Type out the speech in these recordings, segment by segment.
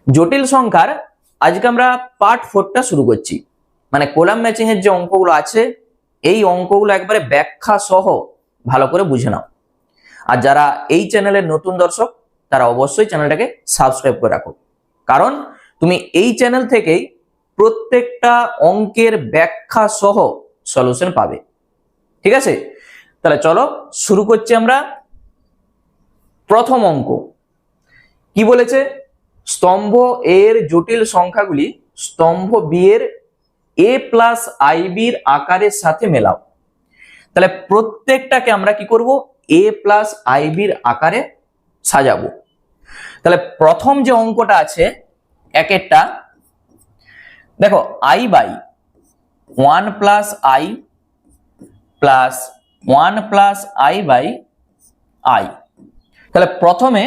জটিল সংখ্যার আজকে আমরা পার্ট 4টা শুরু করছি। মানে কলাম ম্যাচিং এর যে অঙ্কগুলো আছে এই অঙ্কগুলো একবারে ব্যাখ্যা সহ ভালো করে বুঝে নাও। আর যারা এই চ্যানেলের নতুন দর্শক তারা অবশ্যই চ্যানেলটাকে সাবস্ক্রাইব করে রাখো, কারণ তুমি এই চ্যানেল থেকেই প্রত্যেকটা অঙ্কের ব্যাখ্যা সহ সলিউশন পাবে। ঠিক আছে, তাহলে চলো শুরু করছি আমরা। প্রথম অঙ্ক কি বলেছে, স্তম্ভ এর জটিল সংখ্যাগুলি স্তম্ভ বি এর a প্লাস আইবির আকারের সাথে মেলাও। তাহলে প্রত্যেকটাকে আমরা কি করব, a প্লাস আইবির আকারে সাজাবো। তাহলে প্রথম যে অঙ্কটা আছে এক একটা, দেখো i by 1 plus I plus 1 plus I by I. তাহলে প্রথমে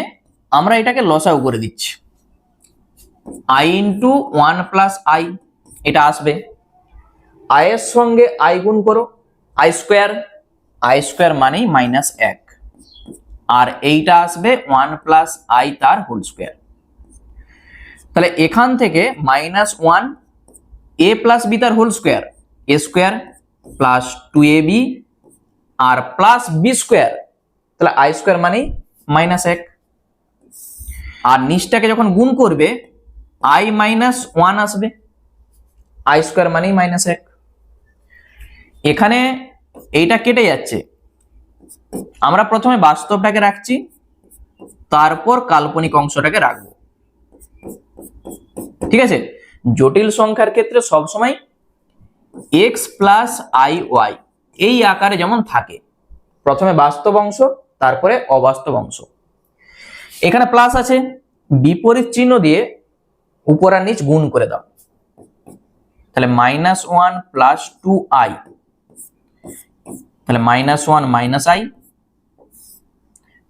আমরা এটাকে লসাগু করে দিচ্ছি, i ইন্টু 1 প্লাস আই, এটা আসবে। আই এর সঙ্গে আই গুণ করো, আই স্কোয়ার মানেই মাইনাস 1, আর এইটা আসবে 1 প্লাস আই তার হোল স্কোয়ার। তাহলে এখান থেকে -1 a প্লাস বি তার whole square, a square plus 2ab আর প্লাস বি স্কোয়ার, তাহলে আই স্কোয়ার মানেই -1। আর নিচটাকে যখন গুণ করবে i -1 আসবে, আই স্কোয়ার মানেই -1। এখানে এইটা কেটে যাচ্ছে, আমরা প্রথমে বাস্তবটাকে রাখছি, তারপর কাল্পনিক অংশটাকে রাখবো। ঠিক আছে, জটিল সংখ্যার ক্ষেত্রে সবসময় x প্লাস আই ওয়াই এই আকারে যেমন থাকে, প্রথমে বাস্তব অংশ তারপরে অবাস্তব অংশ। এখানে প্লাস আছে, বিপরীত চিহ্ন দিয়ে উপর আর নিচ গুণ করে দাও, তাহলে -1 প্লাস 2i, তাহলে -1 minus I,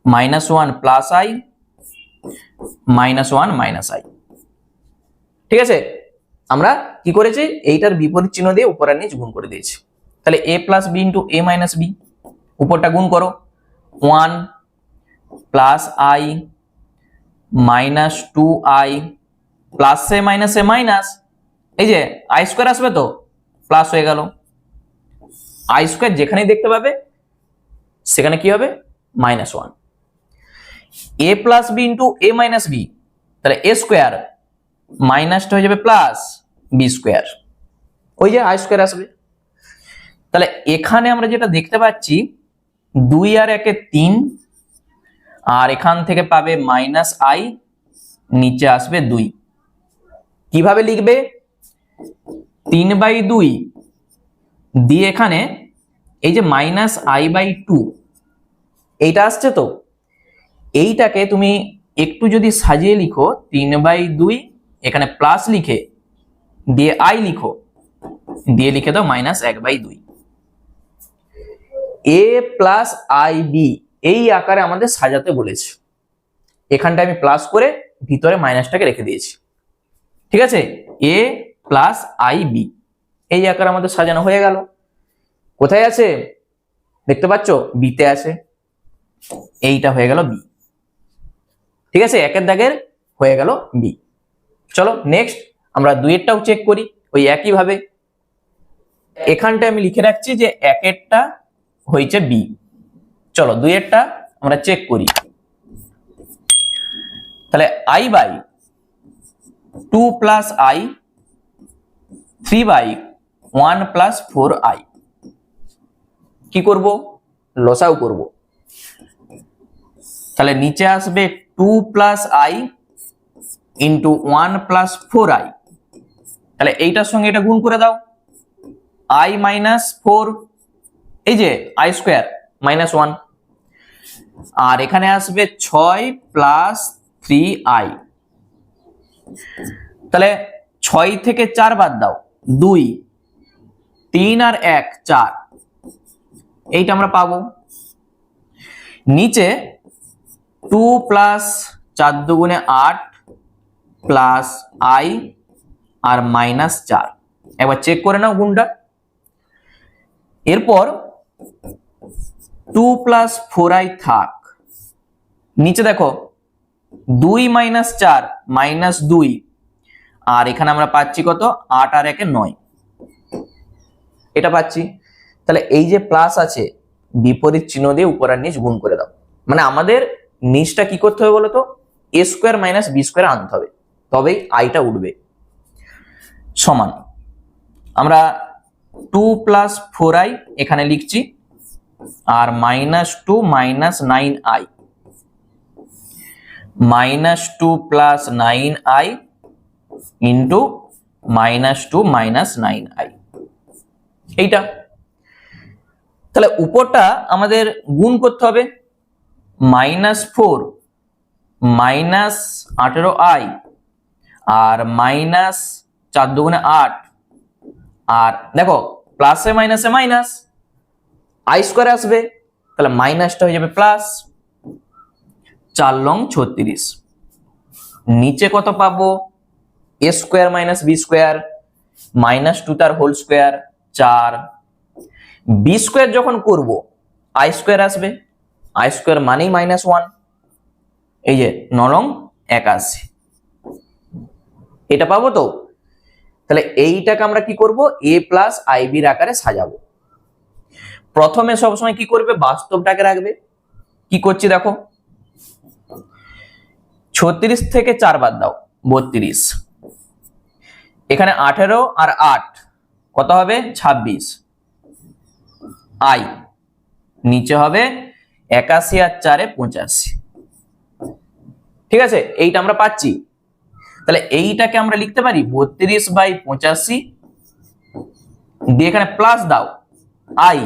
-1 plus I, -1 minus I. ঠিক আছে, আমরা কি করেছি, এইটার বিপরীত চিহ্ন দিয়ে উপর আর নিচ গুণ করে দিয়েছি। তাহলে a plus B into a minus B, উপরটা গুণ করো, 1 plus I minus 2i plus A minus, এই যে আই স্কোয়ার আসবে তো প্লাস হয়ে গেল। আই স্কোয়ার যেখানেই দেখতে পাবে সেখানে কি হবে, -1। a plus B into a minus B, তাহলে a স্কোয়ার মাইনাসটা হয়ে যাবে প্লাস বি স্কোয়ার, ওই যে আই স্কোয়ার আসবে। তাহলে এখানে আমরা যেটা দেখতে পাচ্ছি 2 আর 1 3, আর এখান থেকে পাবে -i, নিচে আসবে 2। কিভাবে লিখবে, 3/2 দিয়ে এখানে এই যে -i/2 এইটা আসছে তো, এইটাকে তুমি একটু যদি সাজিয়ে লিখো, 3/2 এখানে প্লাস লিখে দিয়ে i লিখো, দিয়ে লিখে দাও -1/2। a প্লাস আই বি এই আকারে আমাদের সাজাতে বলেছে, এখানটা আমি প্লাস করে ভিতরে মাইনাসটাকে রেখে দিয়েছি। ঠিক আছে, a প্লাস আই বি এই আকারে আমাদের সাজানো হয়ে গেল। কোথায় আছে দেখতে পাচ্ছ, বিতে আছে, এইটা হয়ে গেল বি। ঠিক আছে, একের দাগের হয়ে গেল বি। চলো নেক্সট আমরা 2 এরটাও চেক করি ওই একই ভাবে। এখানটা আমি লিখে রাখছি যে 1 এরটা হয়েছে বি। চলো 2 এরটা আমরা চেক করি। তাহলে i by 2 plus I 3/1 plus 4i, কি করব, লসাগু করব। তাহলে নিচে আসবে 2 plus I into 1 plus 4i, তাহলে এইটার সঙ্গে এটা গুণ করে দাও, i মাইনাস 4, এই যে আই স্কোয়ার -1, আর এখানে আসবে 6 প্লাস 3i, তাহলে 6 থেকে 4 বাদ দাও 2, 3 আর 1 4, এইটা আমরা পাবো। নিচে 2 প্লাস 4 দুগুণে 8 প্লাস i আর -4, একবার চেক করে নাও গুণটা। এরপর 2 প্লাস 4i থাক, নিচে দেখো 2 মাইনাস 4 মাইনাস 2, আর এখানে আমরা পাচ্ছি কত 8 আর 1 এ 9, এটা পাচ্ছি। তাহলে এই যে প্লাস আছে বিপরীত চিহ্ন দিয়ে উপর আর নিচ গুণ করে দাও, মানে আমাদের নিচটা কি করতে হবে বলতো, a square minus B square আনতে হবে, তবেই আইটা উঠবে। সমান আমরা 2 প্লাস 4i এখানে লিখছি, আর -2 minus 9i, -2 plus 9i into -2 minus 9i, এইটা। তাহলে উপরটা আমাদের গুণ করতে হবে, -4 মাইনাস 18i আর মাইনাস 4 দুগুণে 8, আর দেখো প্লাসে মাইনাসে মাইনাস, আই স্কোয়ার আসবে, তাহলে মাইনাসটা হয়ে যাবে প্লাস, 4 লং 36। নিচে কত পাবো, এ স্কোয়ার মাইনাস বি স্কোয়ার -2 তার হোল স্কোয়ার 4, বি স্কোয়ার যখন করব আই স্কোয়ার আসবে, আই স্কোয়ার মানেই -1, এই যে 9 লং 81, এটা পাবো তো। তাহলে এইটাকে আমরা কি করব, a প্লাস আইবির আকারে সাজাবো। প্রথমে সবসময় কি করবে, বাস্তবটাকে রাখবে। কি করছি দেখো, 36 থেকে 4 বাদ দাও 32, এখানে 18 আর 8 কত হবে 26, আই নিচে হবে 81 আর 4 এ 85, ঠিক আছে, এইটা আমরা পাচ্ছি। তাহলে এইটাকে আমরা লিখতে পারি 32/85 দিয়ে এখানে প্লাস দাও আই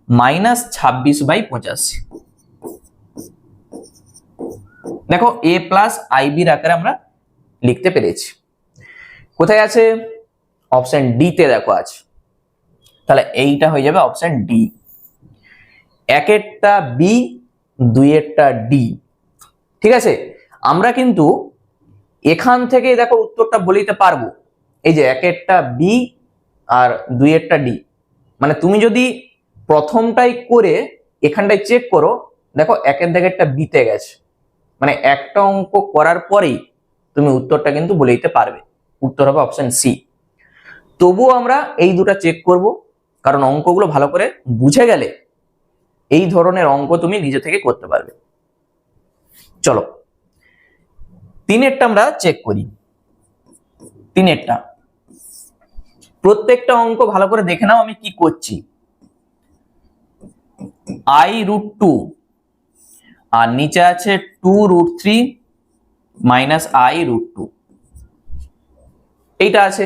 মাইনাস 26/85। দেখো a প্লাস আইবির আকারে আমরা লিখতে পেরেছি। কোথায় আছে, অপশন ডি তে দেখো আছে। তাহলে এইটা হয়ে যাবে অপশন ডি, একেরটা বি দুইয়েরটা ডি। ঠিক আছে, আমরা কিন্তু এখান থেকেই দেখো উত্তরটা বলে দিতে পারবো, এই যে একেরটা বি আর দুইয়েরটা ডি, মানে তুমি যদি প্রথমটাই করে এখানটায় চেক করো, দেখো একের দাগেরটা বিতে গেছে, মানে একটা অঙ্ক করার পরেই তুমি উত্তরটা কিন্তু বলে দিতে পারবে, উত্তর হবে অপশন সি। তবুও আমরা এই দুটো চেক করব, কারণ অঙ্কগুলো ভালো করে বুঝে গেলে এই ধরনের অঙ্ক তুমি নিজে থেকে করতে পারবে। চলো তিনেরটা আমরা চেক করি। তিনেরটা প্রত্যেকটা অঙ্ক ভালো করে দেখে নাও আমি কি করছি। i√2 আর নিচে আছে 2√3 মাইনাস i√2, এইটা আছে।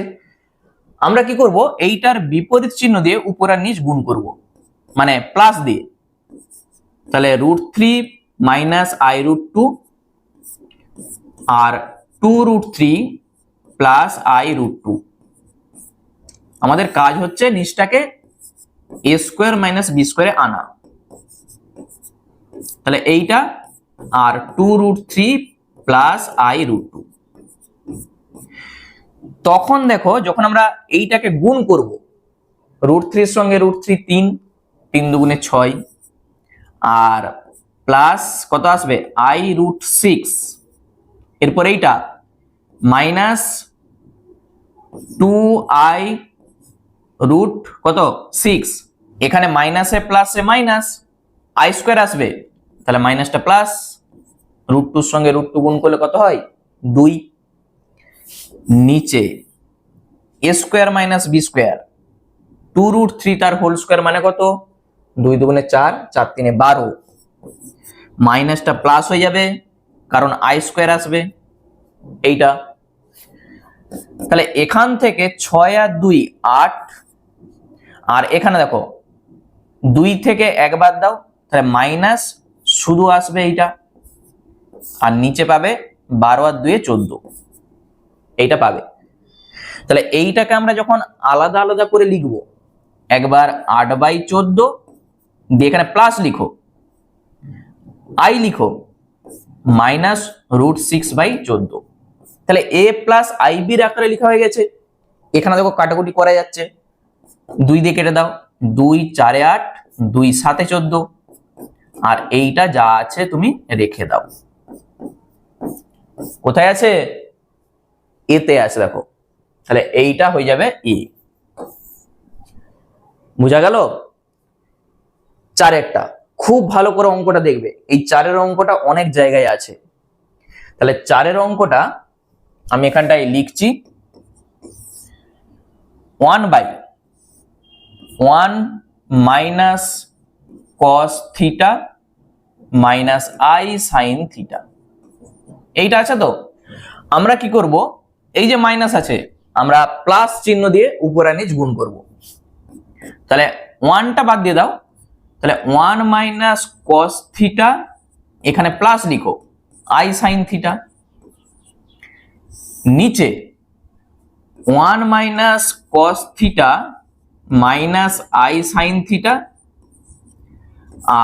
আমরা কি করব, এইটার বিপরীত চিহ্ন দিয়ে উপর আর নিচ গুণ করব, মানে প্লাস দিয়ে। তাহলে √3 মাইনাস i√2 আর 2√3 প্লাস i√2। আমাদের কাজ হচ্ছে নিচটাকে a স্কোয়ার মাইনাস বি স্কোয়ারে আনা। তাহলে এইটা আর 2√3 প্লাস i√2। তখন দেখো যখন আমরা এইটাকে গুণ করব, √3 এর সঙ্গে √3 3, 3 দুগুণে 6, আর প্লাস কত আসবে i√6, এরপর এইটা মাইনাস 2i√6, এখানে মাইনাসে প্লাসে মাইনাস আই স্কোয়ার আসবে, তাহলে মাইনাসটা প্লাস, √2 এর সঙ্গে √2 গুণ করলে কত হয় 2, নিচে a square minus B square 2√3 তার হোল স্কোয়ার মানে কত 2 দুগুণে 4, 4 3 12, মাইনাসটা প্লাস হয়ে যাবে কারণ আই স্কোয়ার আসবে, এইটা। তাহলে এখান থেকে 6 আর 2 8, আর এখানে দেখো 2 থেকে 1 বাদ দাও, তাহলে মাইনাস শুধু আসবে এইটা, আর নিচে পাবে 12 আর 2 14, এইটা পাবে। তাহলে এইটাকে আমরা যখন আলাদা আলাদা করে লিখবো, একবার 8/14 দিয়ে এখানে প্লাস লিখো, আই লিখো মাইনাস √6/14, তাহলে a প্লাস আইবির আকারে লেখা হয়ে গেছে। এখানে দেখো কাটাকুটি করা যাচ্ছে, 2 দিয়ে কেটে দাও, 2 4 8, 2 7 14, আর এইটা যা আছে তুমি রেখে দাও। কোথায় আছে? এতে আছে, দেখো। তাহলে এইটা হয়ে যাবে এ। বুঝা গেল? চারেরটা খুব ভালো করে অঙ্কটা দেখবে, এই চারের অঙ্কটা অনেক জায়গায় আছে। তাহলে চারের অঙ্কটা আমি এখানটায় লিখছি, 1/1 minus cos theta minus I sine theta. এইটা আছে তো, আমরা কি করব, এই যে মাইনাস আছে আমরা প্লাস চিহ্ন দিয়ে উপর আর নিচ গুণ করব। তাহলে 1টা বাদ দিয়ে দাও, তাহলে 1 মাইনাস কস থিটা, এখানে প্লাস লিখো আই সাইন থিটা, নিচে 1 minus cos theta minus I sine theta,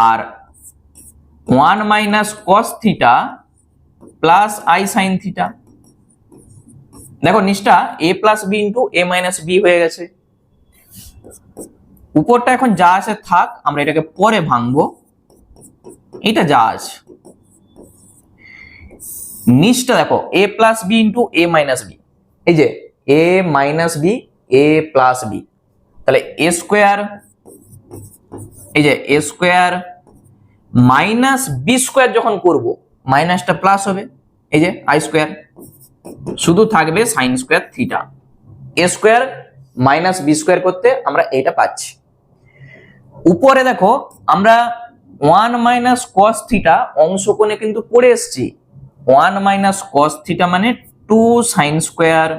আর 1 minus cos theta plus I sine theta. দেখো নিচটা A plus B into A minus B হয়ে গেছে। উপরটা এখন যা আছে থাক, আমরা এটাকে পরে ভাঙবো। এটা যা আছে, নিচটা দেখো এ plus B into A minus B, এই যে এ minus B A plus B, তাহলে এ স্কোয়ার, এই যে এ স্কোয়ার মাইনাস বি স্কোয়ার যখন করব মাইনাসটা প্লাস হবে, এই যে আই স্কোয়ার, শুধু থাকবে সাইন স্কোয়ার থিটা। এ স্কোয়ার মাইনাস বি স্কোয়ার করতে আমরা এইটা পাচ্ছি। উপরে দেখো আমরা 1 মাইনাস কস থিটা অংশকোণে কিন্তু পড়ে এসছি, 1 মাইনাস কস থিটা মানে 2 sine square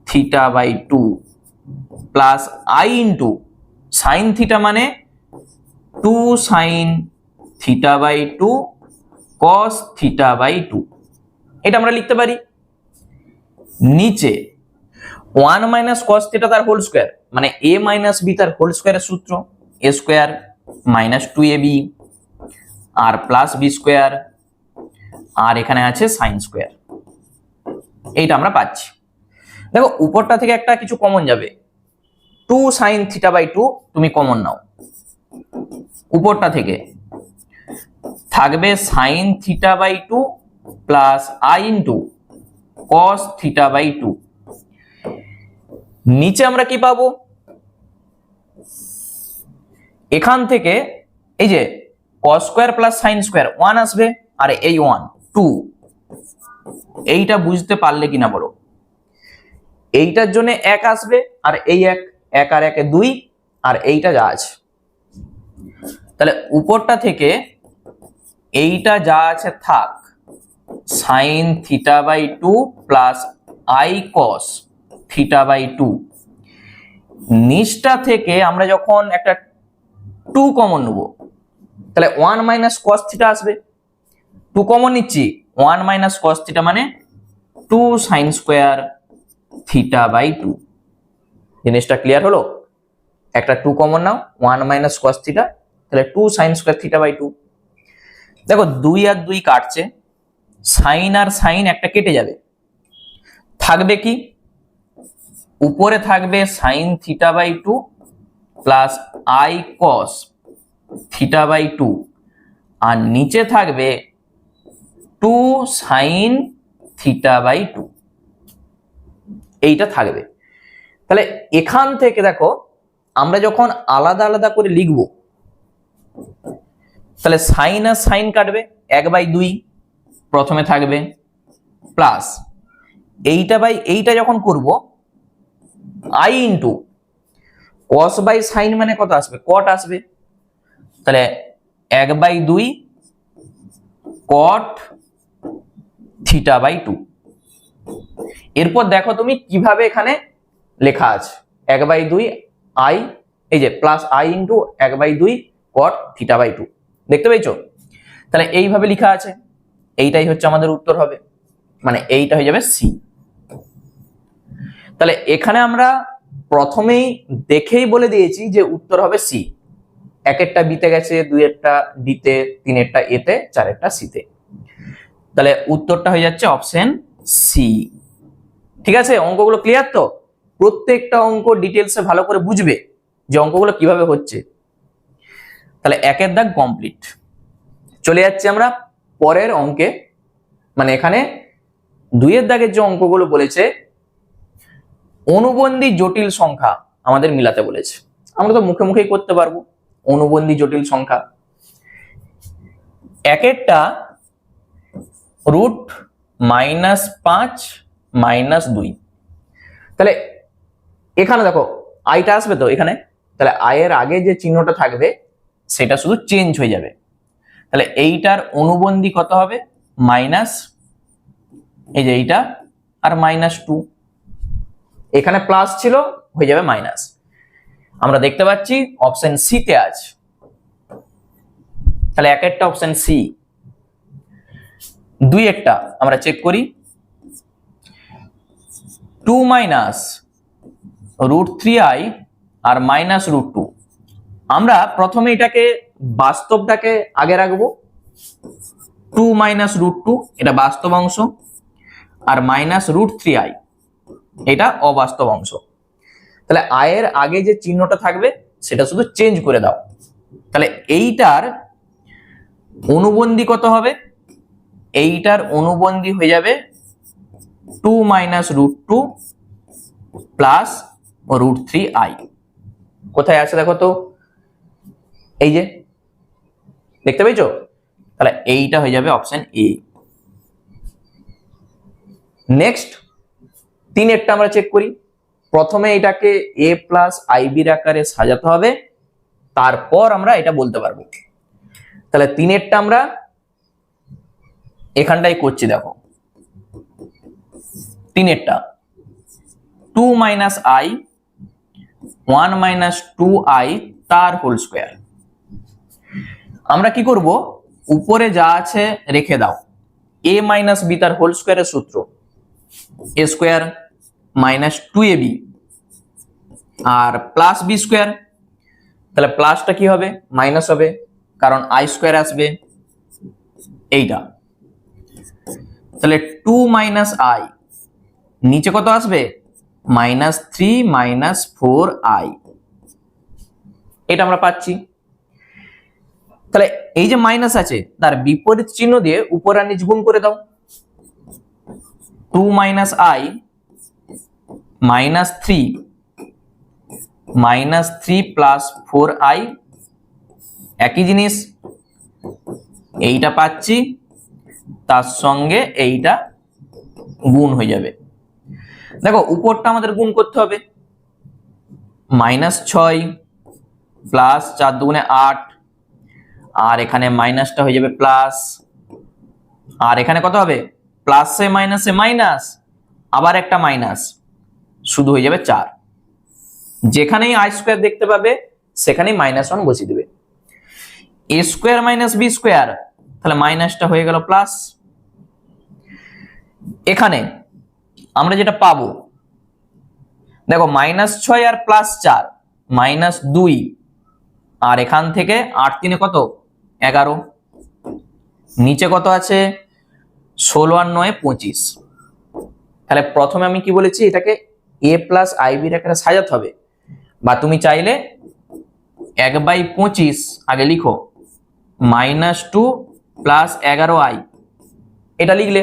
theta by 2 plus I into sine theta মানে 2 sine theta by 2 cos theta by 2। এটা আমরা লিখতে পারি। নিচে 1 মাইনাস কস থিটা তার হোল স্কোয়ার মানে এ মাইনাস বি তার হোল স্কোয়ারের সূত্র, এ স্কোয়ার মাইনাস 2ab আর প্লাস বি স্কোয়ার, আর এখানে আছে সাইন স্কোয়ার। এইটা আমরা পাচ্ছি। দেখো উপরটা থেকে একটা কিছু কমন যাবে, 2 সাইন থিটা বাই 2 তুমি কমন নাও, উপরটা থেকে থাকবে sine theta by 2 plus I into cos theta by 2। নিচে আমরা কি পাবো, এখান থেকে এই যে cos square plus sine square 1 আসবে, আর এই 1 2, এইটা বুঝতে পারলে কিনা বলো। এইটার জন্য 1 আসবে, আর এই 1 আর 1 2, আর এইটা যা আছে। তাহলে উপরটা থেকে এইটা যা আছে থাক, sine theta by 2 plus i cos theta by 2। নিচটা থেকে আমরা যখন একটা 2 কমন নেব, তাহলে 1 মাইনাস কস থিটা আসবে, 2 কমন নিচ্ছি, 1 মাইনাস কস থিটা মানে 2 সাইন স্কোয়ার থিটা বাই 2। জিনিসটা ক্লিয়ার হলো? একটা 2 কমন নাও, 1 মাইনাস কস থিটা, তাহলে 2 সাইন স্কোয়ার থিটা বাই 2। দেখো 2 আর 2 কাটছে, সাইন আর সাইন একটা কেটে যাবে, থাকবে কি, উপরে থাকবে sine theta by 2 plus i cos theta by 2, আর নিচে থাকবে 2 সাইন থিটা বাই 2। এইটা থাকবে। তাহলে এখান থেকে দেখো আমরা যখন আলাদা আলাদা করে লিখব, তাহলে সাইন আর সাইন কাটবে, 1/2 প্রথমে থাকবে, প্লাস এইটা বাই এইটা যখন করব i into cos by sine মানে কত আসবে, কট আসবে, তাহলে 1/2 কট থিটা বাই 2। এরপর দেখো তুমি কিভাবে এখানে লেখা আছে, 1/2 আই, এই যে plus I into 1/2 cot theta by 2, দেখতে পেয়েছো? তাহলে এইভাবে লেখা আছে, এইটাই হচ্ছে আমাদের উত্তর হবে, মানে এইটা হয়ে যাবে সি। তাহলে এখানে আমরা প্রথমেই দেখেই বলে দিয়েছি যে উত্তর হবে সি। 1এরটা বিতে গেছে, 2এরটা ডিতে, 3এরটা এতে, 4এরটা সিতে। তাহলে উত্তরটা হয়ে যাচ্ছে অপশন সি। ঠিক আছে, অঙ্কগুলো ক্লিয়ার তো? প্রত্যেকটা অঙ্ক ডিটেলসে ভালো করে বুঝবে যে অঙ্কগুলো কিভাবে হচ্ছে। তাহলে 1এর দাগ কমপ্লিট। চলে যাচ্ছি আমরা পরের অঙ্কে, মানে এখানে 2 এর দাগের যে অঙ্কগুলো বলেছে অনুবন্ধী জটিল সংখ্যা আমাদের মিলাতে বলেছে। আমরা তো মুখে মুখেই করতে পারবো অনুবন্ধী জটিল সংখ্যা। একটা √-5 -2, তাহলে এখানে দেখো আইটা আসবে তো এখানে, তাহলে আয়ের আগে যে চিহ্নটা থাকবে সেটা শুধু চেঞ্জ হয়ে যাবে। তাহলে এইটার অনুবন্ধী কত হবে? মাইনাস, এই যে এইটা আর -2, এখানে প্লাস ছিল হয়ে যাবে মাইনাস। আমরা দেখতে পাচ্ছি অপশন সি তে আছে, তাহলে একটা অপশন সি। 2 একটা আমরা চেক করি, 2 -√3i আর -√2। আমরা প্রথমে এটাকে বাস্তবটাকে আগে রাখবো, 2 -√2 এটা বাস্তব অংশ আর -√3i এটা অবাস্তব অংশ। তাহলে আয়ের আগে যে চিহ্নটা থাকবে সেটা শুধু চেঞ্জ করে দাও। তাহলে এইটার অনুবন্ধী কত হবে? এইটার অনুবন্ধী হয়ে যাবে 2 -√2 প্লাস √3i। কোথায় আছে দেখো তো, এই যে দেখতে পেয়েছো? তাহলে এইটা হয়ে যাবে অপশন এ। নেক্সট 3 এরটা আমরা চেক করি। প্রথমে এটাকে a প্লাস আইবির আকারে সাজাতে হবে, তারপর আমরা এটা বলতে পারবো। তাহলে 3 এরটা আমরা এখানটাই করছি, দেখো 3 এরটা 2 - i 1 - 2i তার হোল স্কোয়ার। আমরা কি করব, উপরে যা আছে রেখে দাও। a - b তার হোল স্কোয়ারের সূত্র a স্কোয়ার -2ab আর প্লাস b স্কোয়ার। তাহলে প্লাসটা কি হবে? মাইনাস হবে, কারণ i স্কোয়ার আসবে এইটা। তাহলে 2 - i, নিচে কত আসবে? -3 - 4i, এটা আমরা পাচ্ছি। তাহলে এই যে মাইনাস আছে তার বিপরীত চিহ্ন দিয়ে উপর আর নিচ গুণ করে দাও। 2 - i -3 প্লাস 4i, একই জিনিস, এইটা পাচ্ছি তার সঙ্গে এইটা গুণ হয়ে যাবে। দেখো উপরটা আমাদের গুণ করতে হবে, -6 প্লাস 4 দুগুণে 8, আর এখানে মাইনাসটা হয়ে যাবে প্লাস, আর এখানে কত হবে? প্লাসে মাইনাসে মাইনাস, আবার একটা মাইনাস, শুধু হয়ে যাবে 4। যেখানেই i স্কোয়ার দেখতে পাবে সেখানেই -1 বসিয়ে দেবে। a স্কোয়ার - b স্কোয়ার, তাহলে মাইনাসটা হয়ে গেল প্লাস। এখানে আমরা যেটা পাবো দেখো -6 আর +4 -2, আর এখান থেকে 8 3 কত? 11, নিচে কত আছে? 16 আর 9 25। তাহলে প্রথমে আমি কি বলেছি, এটাকে a প্লাস আইবির আকারে সাজাতে হবে, বা তুমি চাইলে 1/25 আগে লিখো, -2 প্লাস 11i, এটা লিখলে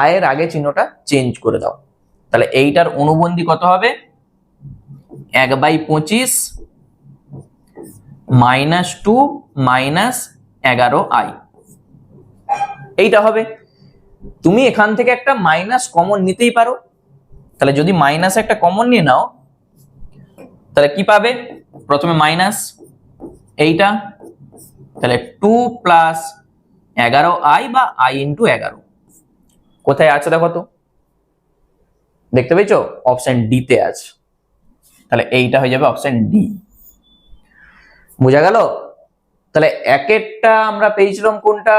আয়ের আগে চিহ্নটা চেঞ্জ করে দাও। তাহলে এইটার অনুবন্ধী কত হবে? 1/25 -2 -11i, এইটা হবে। তুমি এখান থেকে একটা মাইনাস কমন নিতেই পারো। তাহলে যদি মাইনাস একটা কমন নিয়ে নাও তাহলে কি পাবে? প্রথমে মাইনাস এইটা, তাহলে 2 প্লাস 11i বা i ইন্টু 11 কোথায় আছে দেখো তো, দেখতে পেয়েছো? অপশন ডি তে আছে। তাহলে এইটা হয়ে যাবে অপশন ডি। বোঝা গেল? তাহলে একটা আমরা পেয়েছিলাম কোনটা?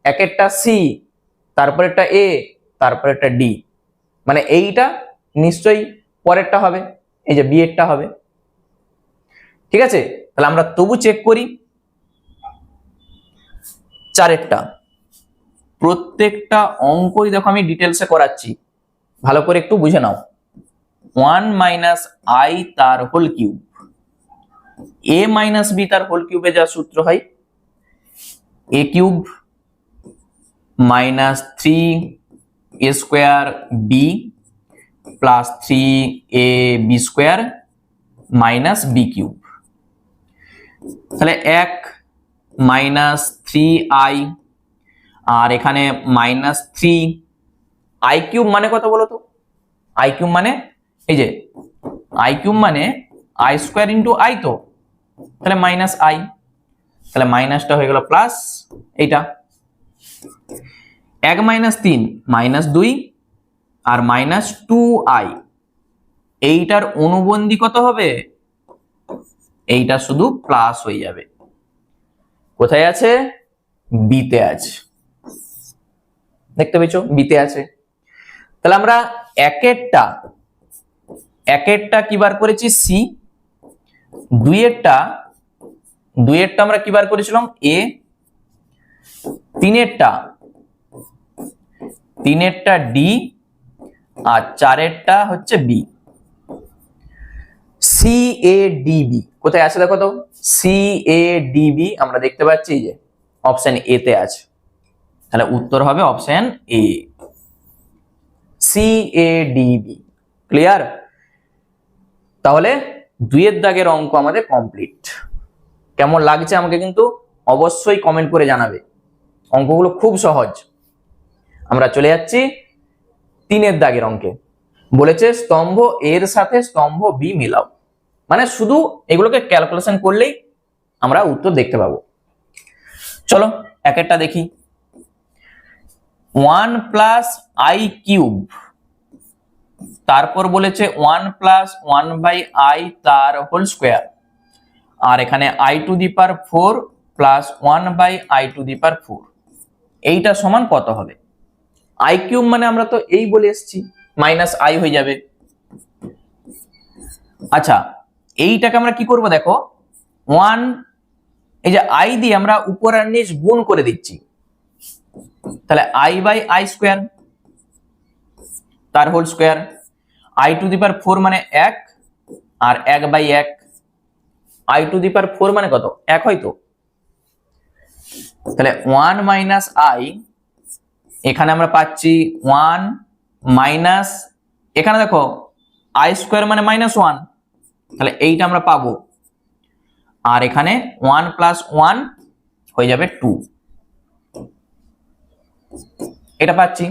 একটা সি, তারপর একটা এ, তারপর একটা ডি, মানে এইটা নিশ্চয়ই পরেরটা হবে, এই যে বি এরটা হবে। ঠিক আছে, তাহলে আমরা তবু চেক করি 4 এরটা। প্রত্যেকটা অঙ্কই দেখো আমি ডিটেলসে করাচ্ছি, ভালো করে একটু বুঝে নাও। 1 - i তার হোল কিউব, a - b তার হোল কিউবে যা সূত্র হয় a cube -3 a square b plus 3 a b square minus b cube. তাহলে 1 মাইনাস 3i, আর এখানে মাইনাস 3i কিউব মানে কত বলো তো? আই কিউব মানে এই যে আই কিউব মানে আই স্কোয়ার ইন্টু আই, তো তাহলে মাইনাস আই, তাহলে মাইনাসটা হয়ে গেল প্লাস এইটা। 1 মাইনাস 3 মাইনাস 2 আর মাইনাস 2i, এইটার অনুবন্ধী কত হবে? এইটা শুধু প্লাস হয়ে যাবে। কোথায় আছে? বিতে আছে, দেখতে পেয়েছো বিতে আছে। তাহলে আমরা একেরটা কি বার করেছি? সি। দুইয়েরটা আমরা কি বার করেছিলাম? এ। তিনেরটা ডি, আর চারেরটা হচ্ছে B. C A D B কোথায় আছে দেখো তো? সি এ ডি বি আমরা দেখতে পাচ্ছি যে অপশন এ তে আছে, তাহলে উত্তর হবে option A, C A D B. Clear? তাহলে দুইয়ের দাগের অঙ্ক আমাদের কমপ্লিট। কেমন লাগছে আমাকে কিন্তু অবশ্যই কমেন্ট করে জানাবে। অঙ্কগুলো খুব সহজ। আমরা চলে যাচ্ছি তিনের দাগের অঙ্কে। বলেছে স্তম্ভ এর সাথে স্তম্ভ বি মিলাও, মানে শুধু এগুলোকে ক্যালকুলেশন করলেই আমরা উত্তর দেখতে পাবো। চলো একেরটা দেখি। 1 প্লাস আই কিউব, তারপর বলেছে 1 প্লাস 1 বাই আই তার হোল স্কোয়ার, আর এখানে i to the power 4 plus 1 by i to the power 4, এইটা সমান কত হবে? আই কিউব মানে আমরা তো এই বলে এসেছি মাইনাস আই হয়ে যাবে। আচ্ছা, এইটাকে আমরা কি করব দেখো, 1 এই যে আই দিয়ে আমরা উপর আর নিচ গুণ করে দিচ্ছি, তাহলে আই বাই আই স্কোয়ার তার whole square, i to the power 4 মানে 1, আর 1 by 1, i to the power 4 মানে কত? 1 হয়তো। তাহলে 1 মাইনাস আই, এখানে আমরা পাচ্ছি 1 মাইনাস, এখানে দেখো আই স্কোয়ার মানে মাইনাস 1, তাহলে এইটা আমরা পাবো, আর এখানে 1 প্লাস 1 হয়ে যাবে 2, এটা পাচ্ছি।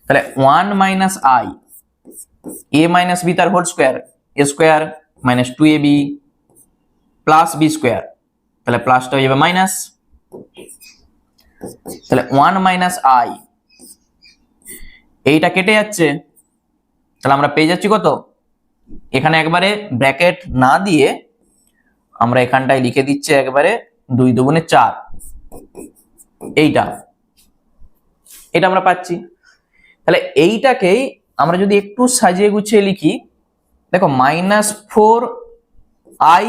তাহলে 1 minus i A minus B তার whole square, A square minus 2ab plus B square, তাহলে প্লাসটা হয়ে যাবে মাইনাস। তাহলে 1 মাইনাস আই, এইটা কেটে যাচ্ছে, তাহলে আমরা পেয়ে যাচ্ছি কত? এখানে একবারে ব্র্যাকেট না দিয়ে আমরা এখানটায় লিখে দিচ্ছি একবারে 2 দুগুণে 4, এটা আমরা পাচ্ছি। তাহলে এইটাকেই আমরা যদি একটু সাজিয়ে গুছিয়ে লিখি, দেখো মাইনাস 4i,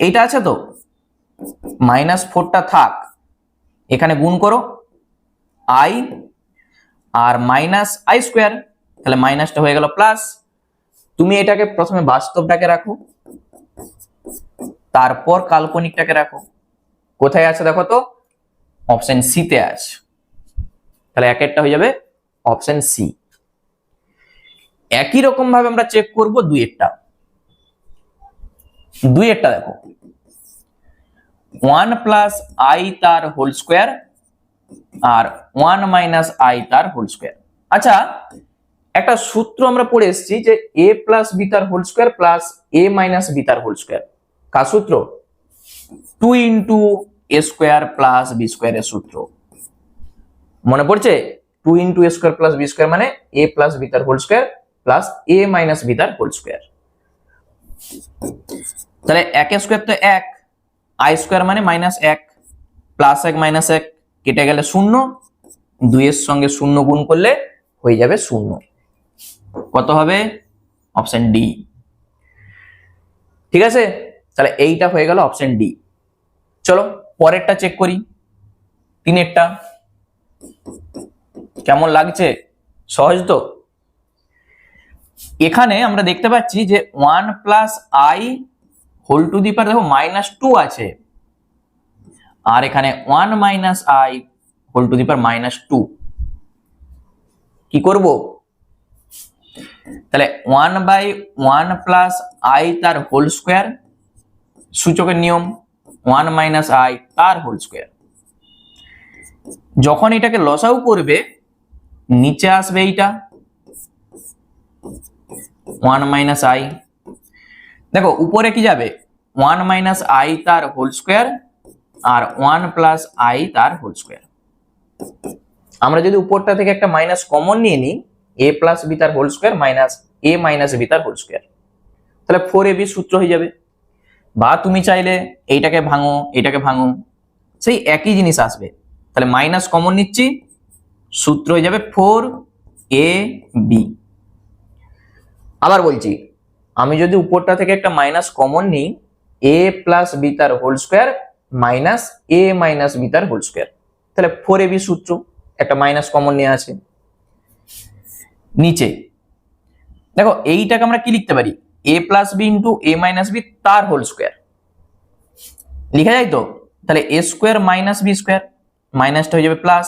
এইটা আছে তো, মাইনাস 4টা থাক, এখানে গুণ করো i আর মাইনাস আই স্কোয়ার, তাহলে মাইনাসটা হয়ে গেল প্লাস। তুমি এটাকে প্রথমে বাস্তবটাকে রাখো, তারপর কাল্পনিকটাকে রাখো। কোথায় আছে দেখো তো? অপশন সি তে আছে, তাহলে একেরটা হয়ে যাবে অপশন সি। একই রকম ভাবে আমরা চেক করব দুইয়েরটা দেখো, 1 প্লাস আই তার হোল স্কোয়ার আর 1 মাইনাস আই তার হোল স্কোয়ার। আচ্ছা, একটা সূত্র আমরা পড়ে এসেছি যে এ প্লাস বি তার হোল স্কোয়ার প্লাস এ মাইনাস বি তার হোল স্কোয়ার। কার সূত্র? 2 into a square plus b স্কোয়ারের সূত্র মনে পড়ছে? 2 into a square plus B square মানে এ প্লাস বি তার হোল স্কোয়ার প্লাস এ মাইনাস বি তার হোল স্কোয়ার। তাহলে 1 স্কোয়ার তো 1, আই স্কোয়ার মানে মাইনাস 1, প্লাস 1 মাইনাস 1 কেটে গেলে 0, 2 এর সঙ্গে 0 গুণ করলে হয়ে যাবে 0। কত হবে? Option D. ঠিক আছে, তাহলে এইটা হয়ে গেল অপশন ডি। চলো পরেরটা চেক করি, তিনেরটা। কেমন লাগছে? সহজ তো? এখানে আমরা দেখতে পাচ্ছি যে 1 plus i whole to the power দেখো মাইনাস 2 আছে, আর এখানে 1 minus i whole to the power minus 2, কি করব, তাহলে 1/1 প্লাস আই তার হোল স্কোয়ার, সূচকের নিয়ম 1 মাইনাস আই তার হোল স্কোয়ার। যখন এটাকে লসাগু করবে নিচে আসবে এইটা 1 মাইনাস আই, দেখো উপরে কি যাবে 1 মাইনাস আই তার হোল স্কোয়ার আর 1 প্লাস আই তার হোল স্কোয়ার। আমরা যদি উপরটা থেকে একটা মাইনাস কমন নিয়ে নিই, এ প্লাস বি তার whole square minus a minus B তার হোল স্কোয়ার, তাহলে 4ab সূত্র হয়ে যাবে। বা তুমি চাইলে এইটাকে ভাঙো এটাকে ভাঙো, সেই একই জিনিস আসবে। তাহলে মাইনাস কমন নিচ্ছি, সূত্র হয়ে যাবে 4ab। আবার বলছি, আমি যদি উপরটা থেকে একটা মাইনাস কমন নিই, এ প্লাস বি তার whole square minus a minus B তার হোল স্কোয়ার, তাহলে 4ab সূত্র, একটা মাইনাস কমন নিয়ে আছে। নিচে দেখো এইটাকে আমরা কি লিখতে পারি, এ plus B into A minus B তার হোল স্কোয়ার লিখা যায় তো। তাহলে A square minus B square, মাইনাসটা হয়ে যাবে প্লাস।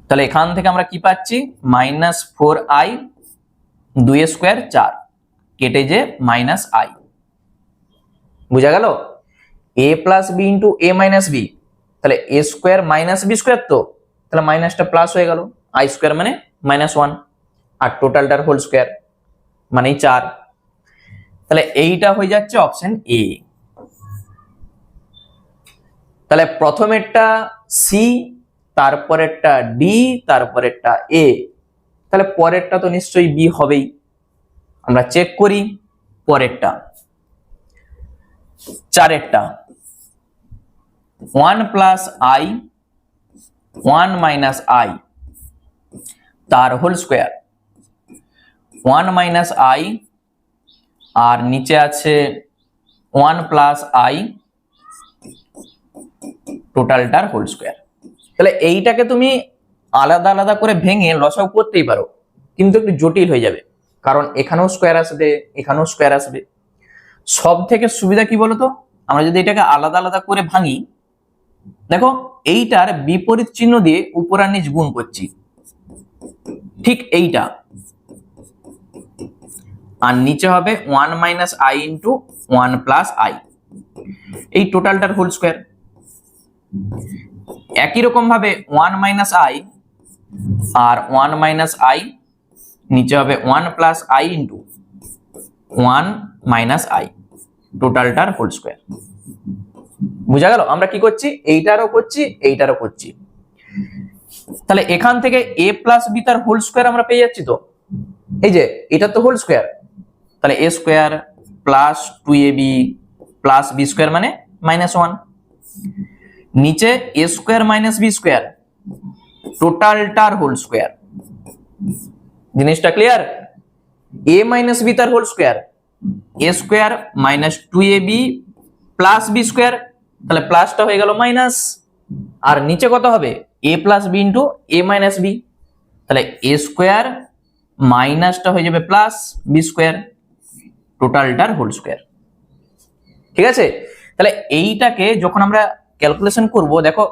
তাহলে এখান থেকে আমরা কি পাচ্ছি, মাইনাস 4i, 2 স্কোয়ার 4, কেটে যে মাইনাস আই। বুঝা গেল, এ plus B into A minus B, তাহলে A square minus B square, তো তাহলে মাইনাসটা প্লাস হয়ে গেল, আই স্কোয়ার মানে -1 আর টোটালটার হোল স্কোয়ার মানে 4। তাহলে এইটা হয়ে যাচ্ছে অপশন এ। তাহলে প্রথমেরটা সি, তারপরেরটা ডি, তারপরেরটা এ, তাহলে পরেরটা তো নিশ্চয়ই বি হবেই। আমরা চেক করি পরেরটা, 4এরটা 1 প্লাস আই 1 মাইনাস আই তার হোল স্কোয়ার, 1 মাইনাস আই আর নিচে আছে 1 প্লাস আই টোটালটার হোল স্কোয়ার। তাহলে এইটাকে তুমি আলাদা আলাদা করে ভেঙে লসাগু করতেই পারো, কিন্তু একটু জটিল হয়ে যাবে, কারণ এখানেও স্কোয়ার আসবে এখানেও স্কোয়ার আসবে। সব থেকে সুবিধা কি বলতো, আমরা যদি এটাকে আলাদা আলাদা করে ভাঙি, দেখো এইটার বিপরীত চিহ্ন দিয়ে উপর আর নিচ গুণ করছি, ঠিক এইটা, আর নিচে হবে 1 minus i into 1 plus i, এই টোটালটার হোল স্কোয়ার। একই রকম ভাবে 1 মাইনাস আই আর 1 মাইনাস আই, নিচে হবে 1 plus I into 1 minus i, টোটালটার হোল স্কোয়ার। বুঝা গেল আমরা কি করছি, এইটারও করছি এইটারও করছি। তাহলে এখান থেকে এ প্লাস বি তার হোল স্কোয়ার আমরা পেয়ে যাচ্ছি, তো এই যে এটা তো হোল স্কোয়ার, তাহলে A square plus 2ab plus B square মানে -1, নিচে A square minus B square টোটালটার হোল স্কোয়ার। জিনিসটা ক্লিয়ার, এ মাইনাস বি তার whole square, A square minus 2ab plus B square, তাহলে প্লাসটা হয়ে গেল মাইনাস, আর নিচে কত হবে A plus B into A minus B, তাহলে এ স্কোয়ার মাইনাসটা হয়ে যাবে প্লাস বি স্কোয়ার, টোটালটার হোল স্কোয়ার। ঠিক আছে, তাহলে এইটাকে যখন আমরা ক্যালকুলেশন করব, দেখো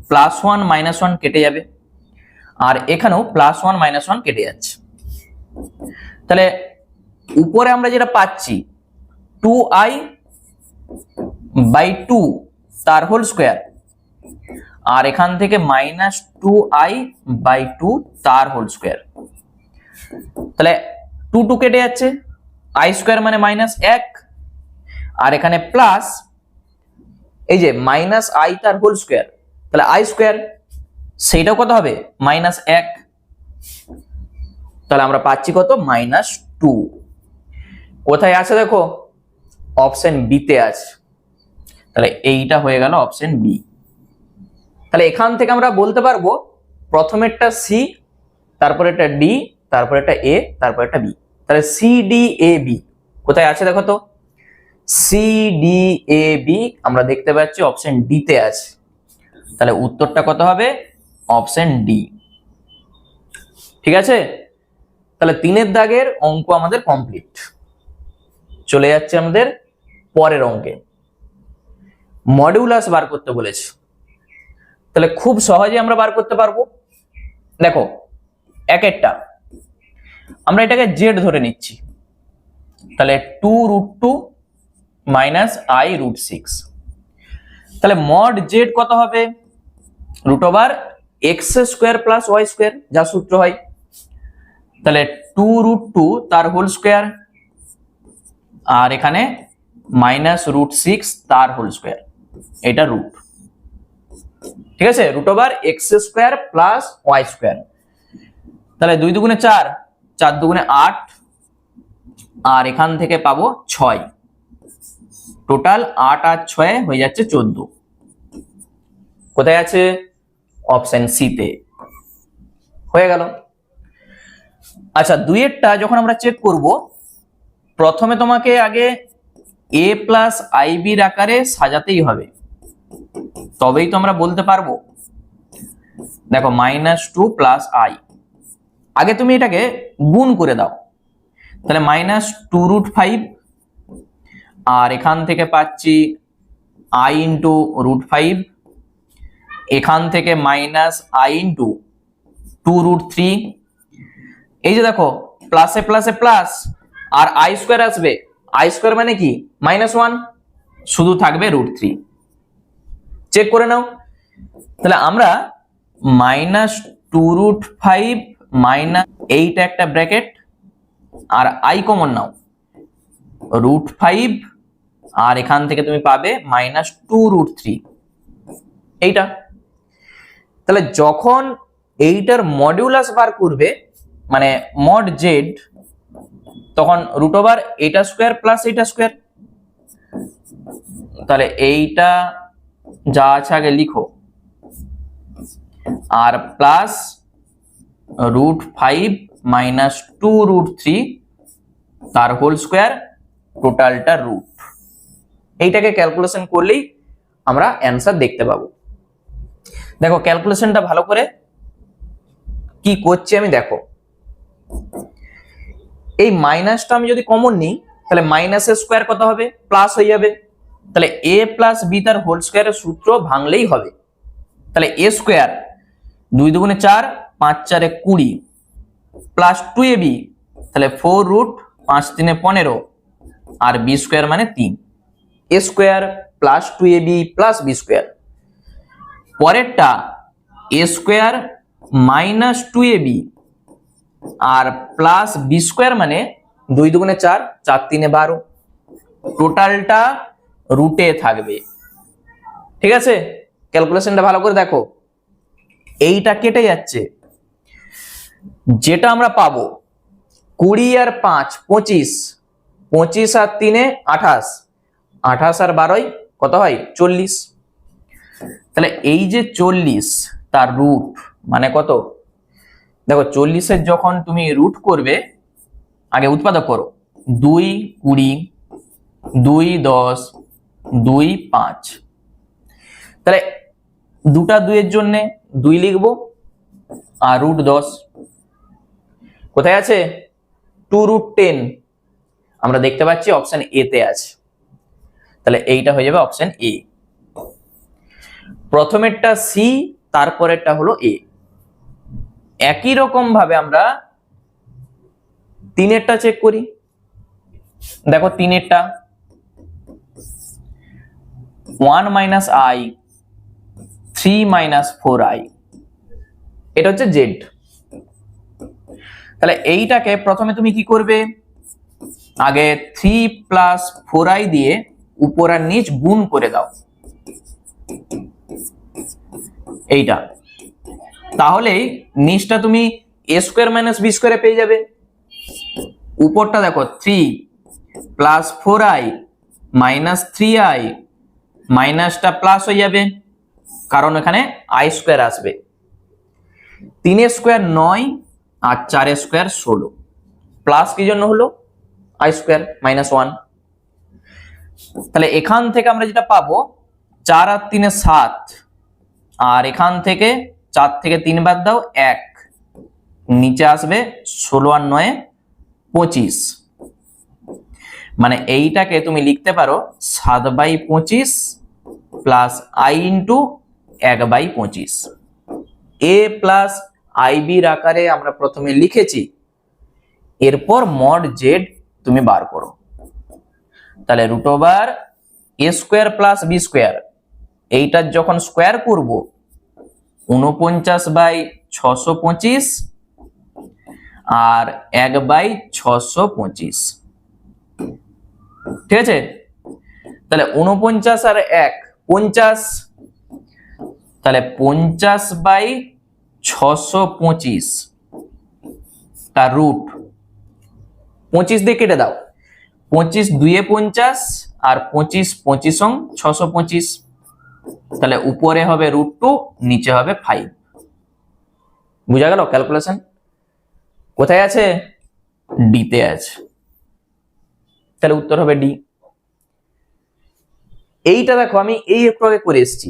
+1 -1 কেটে যাবে, আর এখানেও +1 -1 কেটে যাচ্ছে। তাহলে উপরে আমরা যেটা পাচ্ছি 2i/2 তার হোল স্কোয়ার, আর এখান থেকে -2i/2 তার হোল স্কোয়ার, তাহলে 2 2 কেটে যাচ্ছে, আই স্কোয়ার মানে -1, আর এখানে প্লাস এই যে মাইনাস আই তার হোল স্কোয়ার, তাহলে আই স্কোয়ার, সেইটাও কত হবে -1, তাহলে আমরা পাচ্ছি কত -2। কোথায় আছে দেখো, অপশন বি তে আছে, তাহলে এইটা হয়ে গেল অপশন বি। তাহলে এখান থেকে আমরা বলতে পারবো প্রথমেরটা সি, তারপর এটা ডি, তারপর এটা এ, তারপর এটা বি, তাহলে সি ডি এ বি কোথায় আছে দেখো তো, সি ডি এ বি আমরা দেখতে পাচ্ছি অপশন ডি তে আছে, তাহলে উত্তরটা কত হবে অপশন ডি। ঠিক আছে, তাহলে 3-এর দাগের অঙ্ক আমাদের কমপ্লিট। চলে যাচ্ছে আমাদের পরের অঙ্কে, মডিউলাস বার করতে বলেছে, তাহলে খুব সহজে আমরা বার করতে পারবো। দেখো একেরটা আমরা এটাকে জেড ধরে নিচ্ছি, তাহলে 2√2 মাইনাস আই রুট 6। তাহলে মড জেড কত হবে? Root over x square plus y square, যা সূত্র হয়। তাহলে 2√2 তার হোল স্কোয়ার, আর এখানে মাইনাস রুট 6 তার হোল স্কোয়ার, এটা রুট। ঠিক আছে, root over x square plus y square. তাহলে 2 দুগুণে 4, 4 দুগুণে 8, আর এখান থেকে পাবো 6। টোটাল 8 আর 6 হয়ে যাচ্ছে 14। কোথায় আছে? অপশন সি তে। হয়ে গেল। আচ্ছা, 2-এরটা যখন আমরা চেক করব, প্রথমে তোমাকে আগে a প্লাস আইবির আকারে সাজাতেই হবে, তবেই তো আমরা বলতে পারবো। দেখো -2 প্লাস আই, আগে তুমি এটাকে গুণ করে দাও, তাহলে -2√5, আর এখান থেকে পাচ্ছি i ইন্টু √5, এখান থেকে মাইনাস i ইন্টু 2√3। এই যে দেখো প্লাসে প্লাসে প্লাস, আর আই স্কোয়ার আসবে, আই স্কোয়ার মানে কি -1, শুধু থাকবে √3। চেক করে নাও। তাহলে আমরা -2√5 মাইনাস, এইটা একটা ব্র্যাকেট, আর আই কমন নাও, √5, আর এখান থেকে তুমি পাবে -2√3, এইটা। তাহলে যখন এইটার মডিউলাস বার করবে, মানে মড জেড, তখন রুট ওভার এটা স্কোয়ার প্লাস এইটা স্কোয়ার। তাহলে এইটা যা আছে আগে লিখো, আর প্লাস √5 মাইনাস 2√3 তার হোল স্কোয়ার, টোটালটা রুট। এইটাকে ক্যালকুলেশন করলেই আমরা অ্যান্সার দেখতে পাবো। দেখো ক্যালকুলেশনটা ভালো করে কি করছি আমি, দেখো এই মাইনাসটা আমি যদি কমন নিই, তাহলে মাইনাসের স্কোয়ার কত হবে? প্লাস হয়ে যাবে। তাহলে a প্লাস বি তার হোল স্কোয়ারের সূত্র ভাঙলেই হবে। তাহলে a স্কোয়ার 2 দুগুণে 4, 5 4 20, প্লাস 2ab, তাহলে 4√5 3 15, আর বি স্কোয়ার মানে 3। a square plus 2ab plus B square. পরেরটা a স্কোয়ার মাইনাস 2ab আর প্লাস বি স্কোয়ার মানে 2 দুগুণে 4, 4 3 12, টোটালটা রুটে থাকবে। ঠিক আছে, ক্যালকুলেশনটা ভালো করে দেখো, এইটা কেটে যাচ্ছে, যেটা আমরা পাবো 20 আর 5 25, 25 আর 3 28, 28 আর 12 কত হয়? 40। তাহলে এই যে 40 তার রুট মানে কত? দেখো 40-এর যখন তুমি রুট করবে, আগে উৎপাদক করো, 2 20, 2 10, 2 5। তাহলে দুটা 2 এর জন্য 2 লিখবো, আর √10 কোথায় আছে? 2√10 আমরা দেখতে পাচ্ছি অপশন এ তে আছে। তাহলে এইটা হয়ে যাবে অপশন এ। প্রথমেরটা সি, তারপরেরটা হলো এ। একই রকম ভাবে আমরা 3-এরটা চেক করি। দেখো 3-এরটা 1 মাইনাস আই, 3 মাইনাস 4i, এটা হচ্ছে জেড। তাহলে এইটাকে প্রথমে তুমি কি করবে? আগে 3 প্লাস 4i দিয়ে উপর আর নিচ গুণ করে দাও, এইটা। তাহলেই নিচটা তুমি a স্কোয়ার মাইনাস বি স্কোয়ারে পেয়ে যাবে। উপরটা দেখো 3 প্লাস 4i মাইনাস 3i, মাইনাসটা প্লাস হয়ে যাবে, কারণ এখানে আই স্কোয়ার আসবে। 3 স্কোয়ার 9, আর 4 স্কোয়ার 16, প্লাস কি জন্য হলো? I square -1। তাহলে এখান থেকে আমরা যেটা পাবো 4 আর 3 7, আর এখান থেকে 4 থেকে 3 বাদ দাও 1, নিচে আসবে 16 আর 9 25। মানে এইটাকে তুমি লিখতে পারো 7/25 plus I into 1/25। A plus আইবির আকারে আমরা প্রথমে লিখেছি, এরপর মড জেড তুমি বার করো। তাহলে root over a square plus B square, এইটার যখন স্কোয়ার করব 49/625 আর 1/625, ঠিক আছে। তাহলে 49 আর 1 50, তাহলে 50/625 তার রুট 25 দিয়ে কেটে দাও, 25 2 50 আর 25 25 625, তাহলে উপরে হবে √2, নিচে হবে 5। বুঝা গেল ক্যালকুলেশন? কোথায় আছে? ডি তে আছে। তাহলে উত্তর হবে ডি। এইটা দেখো আমি এই একটু আগে করে এসেছি,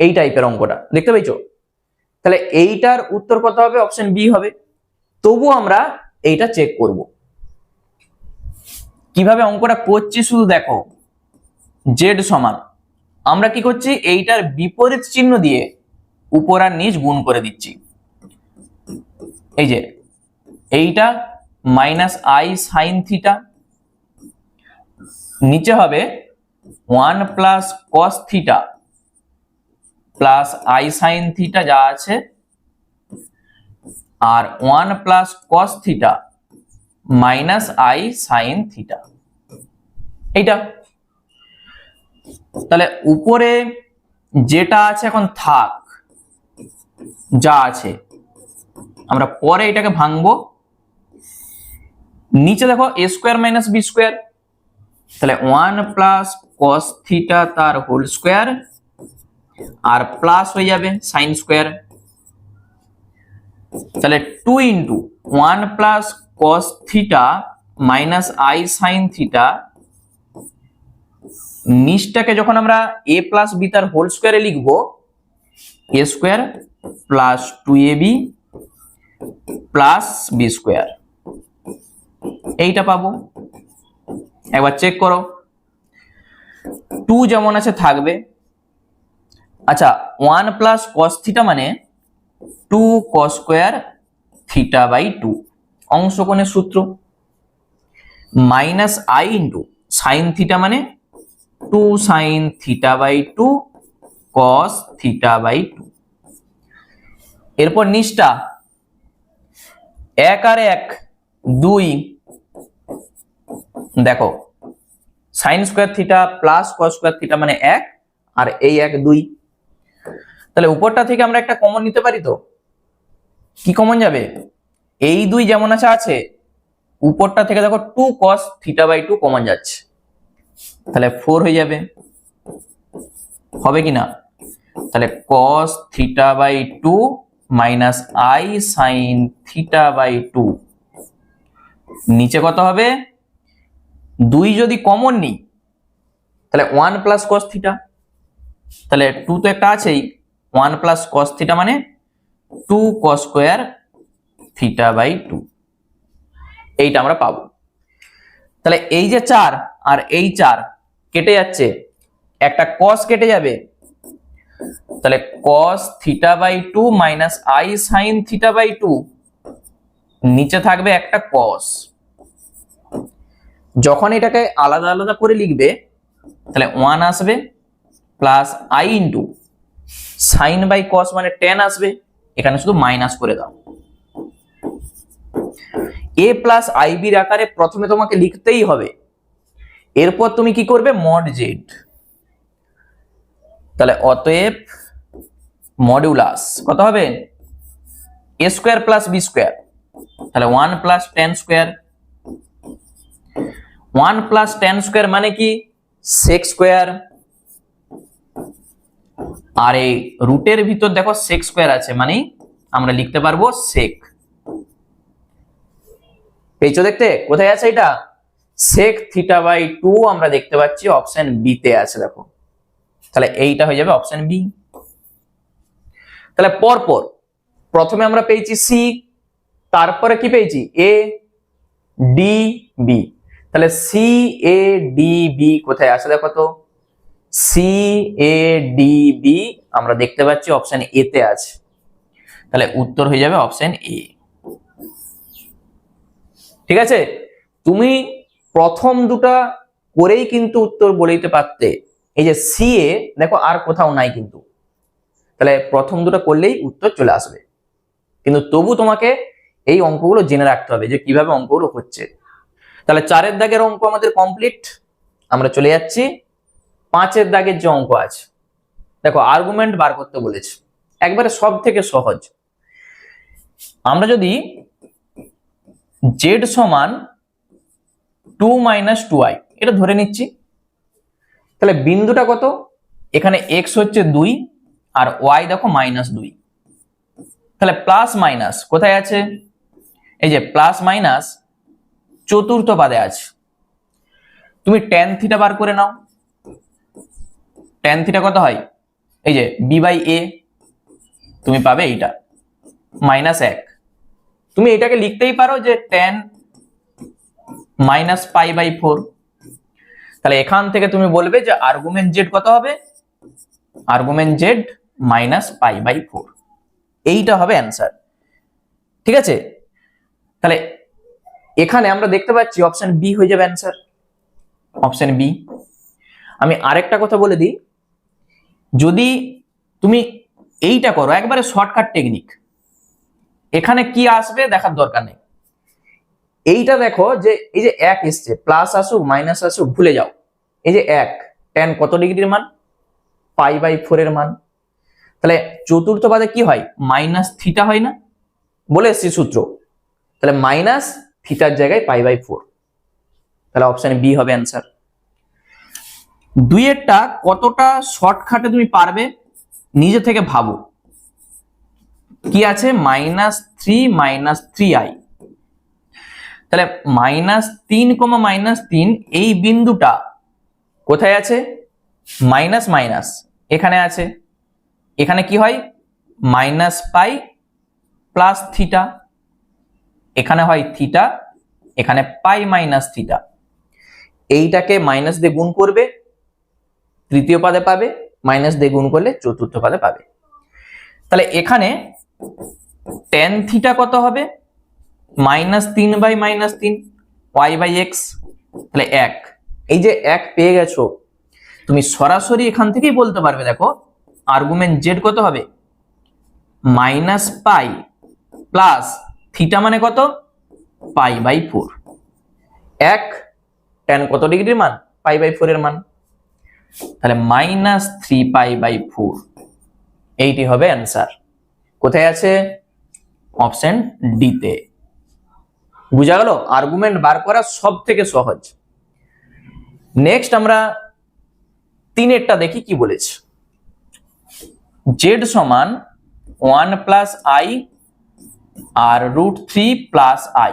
এই টাইপের অঙ্কটা দেখতে পাইছো। তাহলে এইটার উত্তর কত হবে? অপশন বি হবে। তবু আমরা এইটা চেক করব কিভাবে অঙ্কটা করছি, শুধু দেখো। জেড সমান আমরা কি করছি, এইটার বিপরীত চিহ্ন দিয়ে উপর আর নিচ গুণ করে দিচ্ছি। এই যে এইটা -i sin থিটা, নিচে হবে 1 + cos theta plus i sin theta যা আছে, আর 1 + cos theta -i sin theta, এইটা। তাহলে উপরে যেটা আছে এখন থাক, যা আছে, আমরা পরে এটাকে ভাঙবো। নিচে দেখো a square minus B square, তাহলে 1 + cos থিটা তার হোল স্কোয়ার আর প্লাস হয়ে যাবে সাইন স্কোয়ার, তাহলে 2 × 1 + cos theta -i sin theta, নিচটাকে যখন আমরা a + b তার হোল স্কোয়ারে লিখবো, a square plus 2ab plus B square, এইটা পাবো। একবার চেক করো, 2 যেমন আছে থাকবে। আচ্ছা 1 + cos থিটা মানে 2 cos স্কয়ার থিটা/2, অংশকোণের সূত্র। -i × sin থিটা মানে 2 sin থিটা/2 cos থিটা/2। এরপর নিচটা 1 আর 1 2, দেখো sin square theta plus cos square theta মানে 1 আর এই 1 2। তাহলে উপরটা থেকে আমরা একটা কমন নিতে পারি, তো কি কমন যাবে? এই 2 যেমন আছে, উপরটা থেকে দেখো 2 cos থিটা/2 কমন যাচ্ছে, তাহলে 4 হয়ে যাবে, হবে কিনা? তাহলে cos থিটা/2 -i sin থিটা/2, নিচে কত হবে? 2 যদি কমন নিই তাহলে 1 + cos থিটা, তাহলে 2 তো একটা আছেই, 1 + cos থিটা মানে 2 cos স্কয়ার থিটা/2, এইটা আমরা পাবো। তাহলে এই যে 4 আর এই 4 কেটে যাচ্ছে, একটা cos কেটে যাবে, তাহলে cos থিটা/2 -i sin থিটা/2, নিচে থাকবে একটা cos। যখন এটাকে আলাদা আলাদা করে লিখবে তাহলে 1 আসবে প্লাস i × sin/cos মানে tan আসবে, এখানে শুধু মাইনাস করে দাও। a + ib এর আকারে প্রথমে তোমাকে লিখতেই হবে, এরপর তুমি কি করবে? Mod z. তাহলে অতএব মডুলাস কত হবে? a square plus b square, তাহলে 1 + tan স্কয়ার, 1 + tan স্কয়ার মানে কি? sec স্কয়ার, আর এই রুটের ভিতর দেখো sec স্কয়ার আছে, মানে আমরা লিখতে পারবো sec। পেয়েছো দেখতে? কোথায় আছে এটা? sec থিটা/2 আমরা দেখতে পাচ্ছি অপশন বি তে আছে, দেখো। তাহলে এইটা হয়ে যাবে অপশন বি। তাহলে পরপর প্রথমে আমরা পেয়েছি সি, তারপরে কি পেয়েছি? A D B. তাহলে সি এ ডি বি কোথায় আছে দেখো তো? সি এ ডি বি আমরা দেখতে পাচ্ছি অপশন এ তে আছে। তাহলে উত্তর হয়ে যাবে অপশন এ। ঠিক আছে, তুমি প্রথম দুটা করেই কিন্তু উত্তর বলে দিতে পারতে। এই যে সি এ দেখো আর কোথাও নাই কিন্তু, তাহলে প্রথম দুটো করলেই উত্তর চলে আসবে। কিন্তু তবু তোমাকে এই অঙ্কগুলো জেনে রাখতে হবে যে কিভাবে অঙ্কগুলো হচ্ছে। তাহলে 4 দাগের অঙ্ক আমাদের কমপ্লিট। আমরা চলে যাচ্ছি 5 দাগের যে অঙ্ক আছে। দেখো আর্গুমেন্ট বার করতে বলেছে, একবারে সব থেকে সহজ। আমরা যদি z সমান 2 - 2i এটা ধরে নিচ্ছি, তাহলে বিন্দুটা কত? এখানে x হচ্ছে 2 আর y দেখো -2, তাহলে প্লাস মাইনাস কোথায় আছে? এই যে প্লাস মাইনাস চতুর্থ পাদে আছে। তুমি tan থিটা বার করে নাও। tan থিটা কত হয়? এই যে b/a, তুমি পাবে এইটা -1। তুমি এটাকে লিখতেই পারো যে tan -π/4। তাহলে এখান থেকে তুমি বলবে যে আর্গুমেন্ট z কত হবে? আর্গুমেন্ট z -π/4, এইটা হবে অ্যান্সার। ঠিক আছে, তাহলে এখানে আমরা দেখতে পাচ্ছি অপশন বি হয়ে যাবে অ্যান্সার, অপশন বি। আমি আরেকটা কথা বলে দিই, যদি তুমি এইটা করো একবারে শর্টকাট টেকনিক, এখানে কি আসবে দেখার দরকার নেই। এইটা দেখো যে এই যে 1 এসছে, প্লাস আসুক মাইনাস আসুক ভুলে যাও। এই যে 1 tan কত ডিগ্রির মান? π/4 এর মান। তাহলে চতুর্থ পাদে কি হয়? -θ হয় না? বলে এসছি সূত্র। তাহলে -θ জায়গায় π/4, তাহলে অপশন বি হবে অ্যান্সার। দুইয়েরটা কতটা শর্টকাটে তুমি পারবে নিজে থেকে ভাবো। কি আছে? -3 - 3i। তাহলে -3, এই বিন্দুটা কোথায় আছে? মাইনাস মাইনাস এখানে আছে। এখানে কি হয়? -π + θ, এখানে হয় থিটা, এখানে π - θ। এইটাকে মাইনাস দিয়ে গুণ করবে, তৃতীয় পাদে পাবে, মাইনাস দিয়ে গুণ করলে চতুর্থ পাদে পাবে। তাহলে এখানে tan θ কত হবে? -3/3 y/x, তাহলে 1। এই যে 1 পেয়ে গেছো, তুমি সরাসরি এখান থেকেই বলতে পারবে। দেখো আর্গুমেন্ট z কত হবে? -π প্লাস থিটা মানে কত? π/4। 1 tan কত ডিগ্রির মান? π/4 এর মান, তাহলে -3π/4, এইটি হবে অ্যান্সার। কোথায় আছে? অপশন ডি তে। বুঝা গেল? আর্গুমেন্ট বার করা সব থেকে সহজ। নেক্সট আমরা 3এরটা দেখি কি বলেছে। z সমান 1 + i আর √3 + i।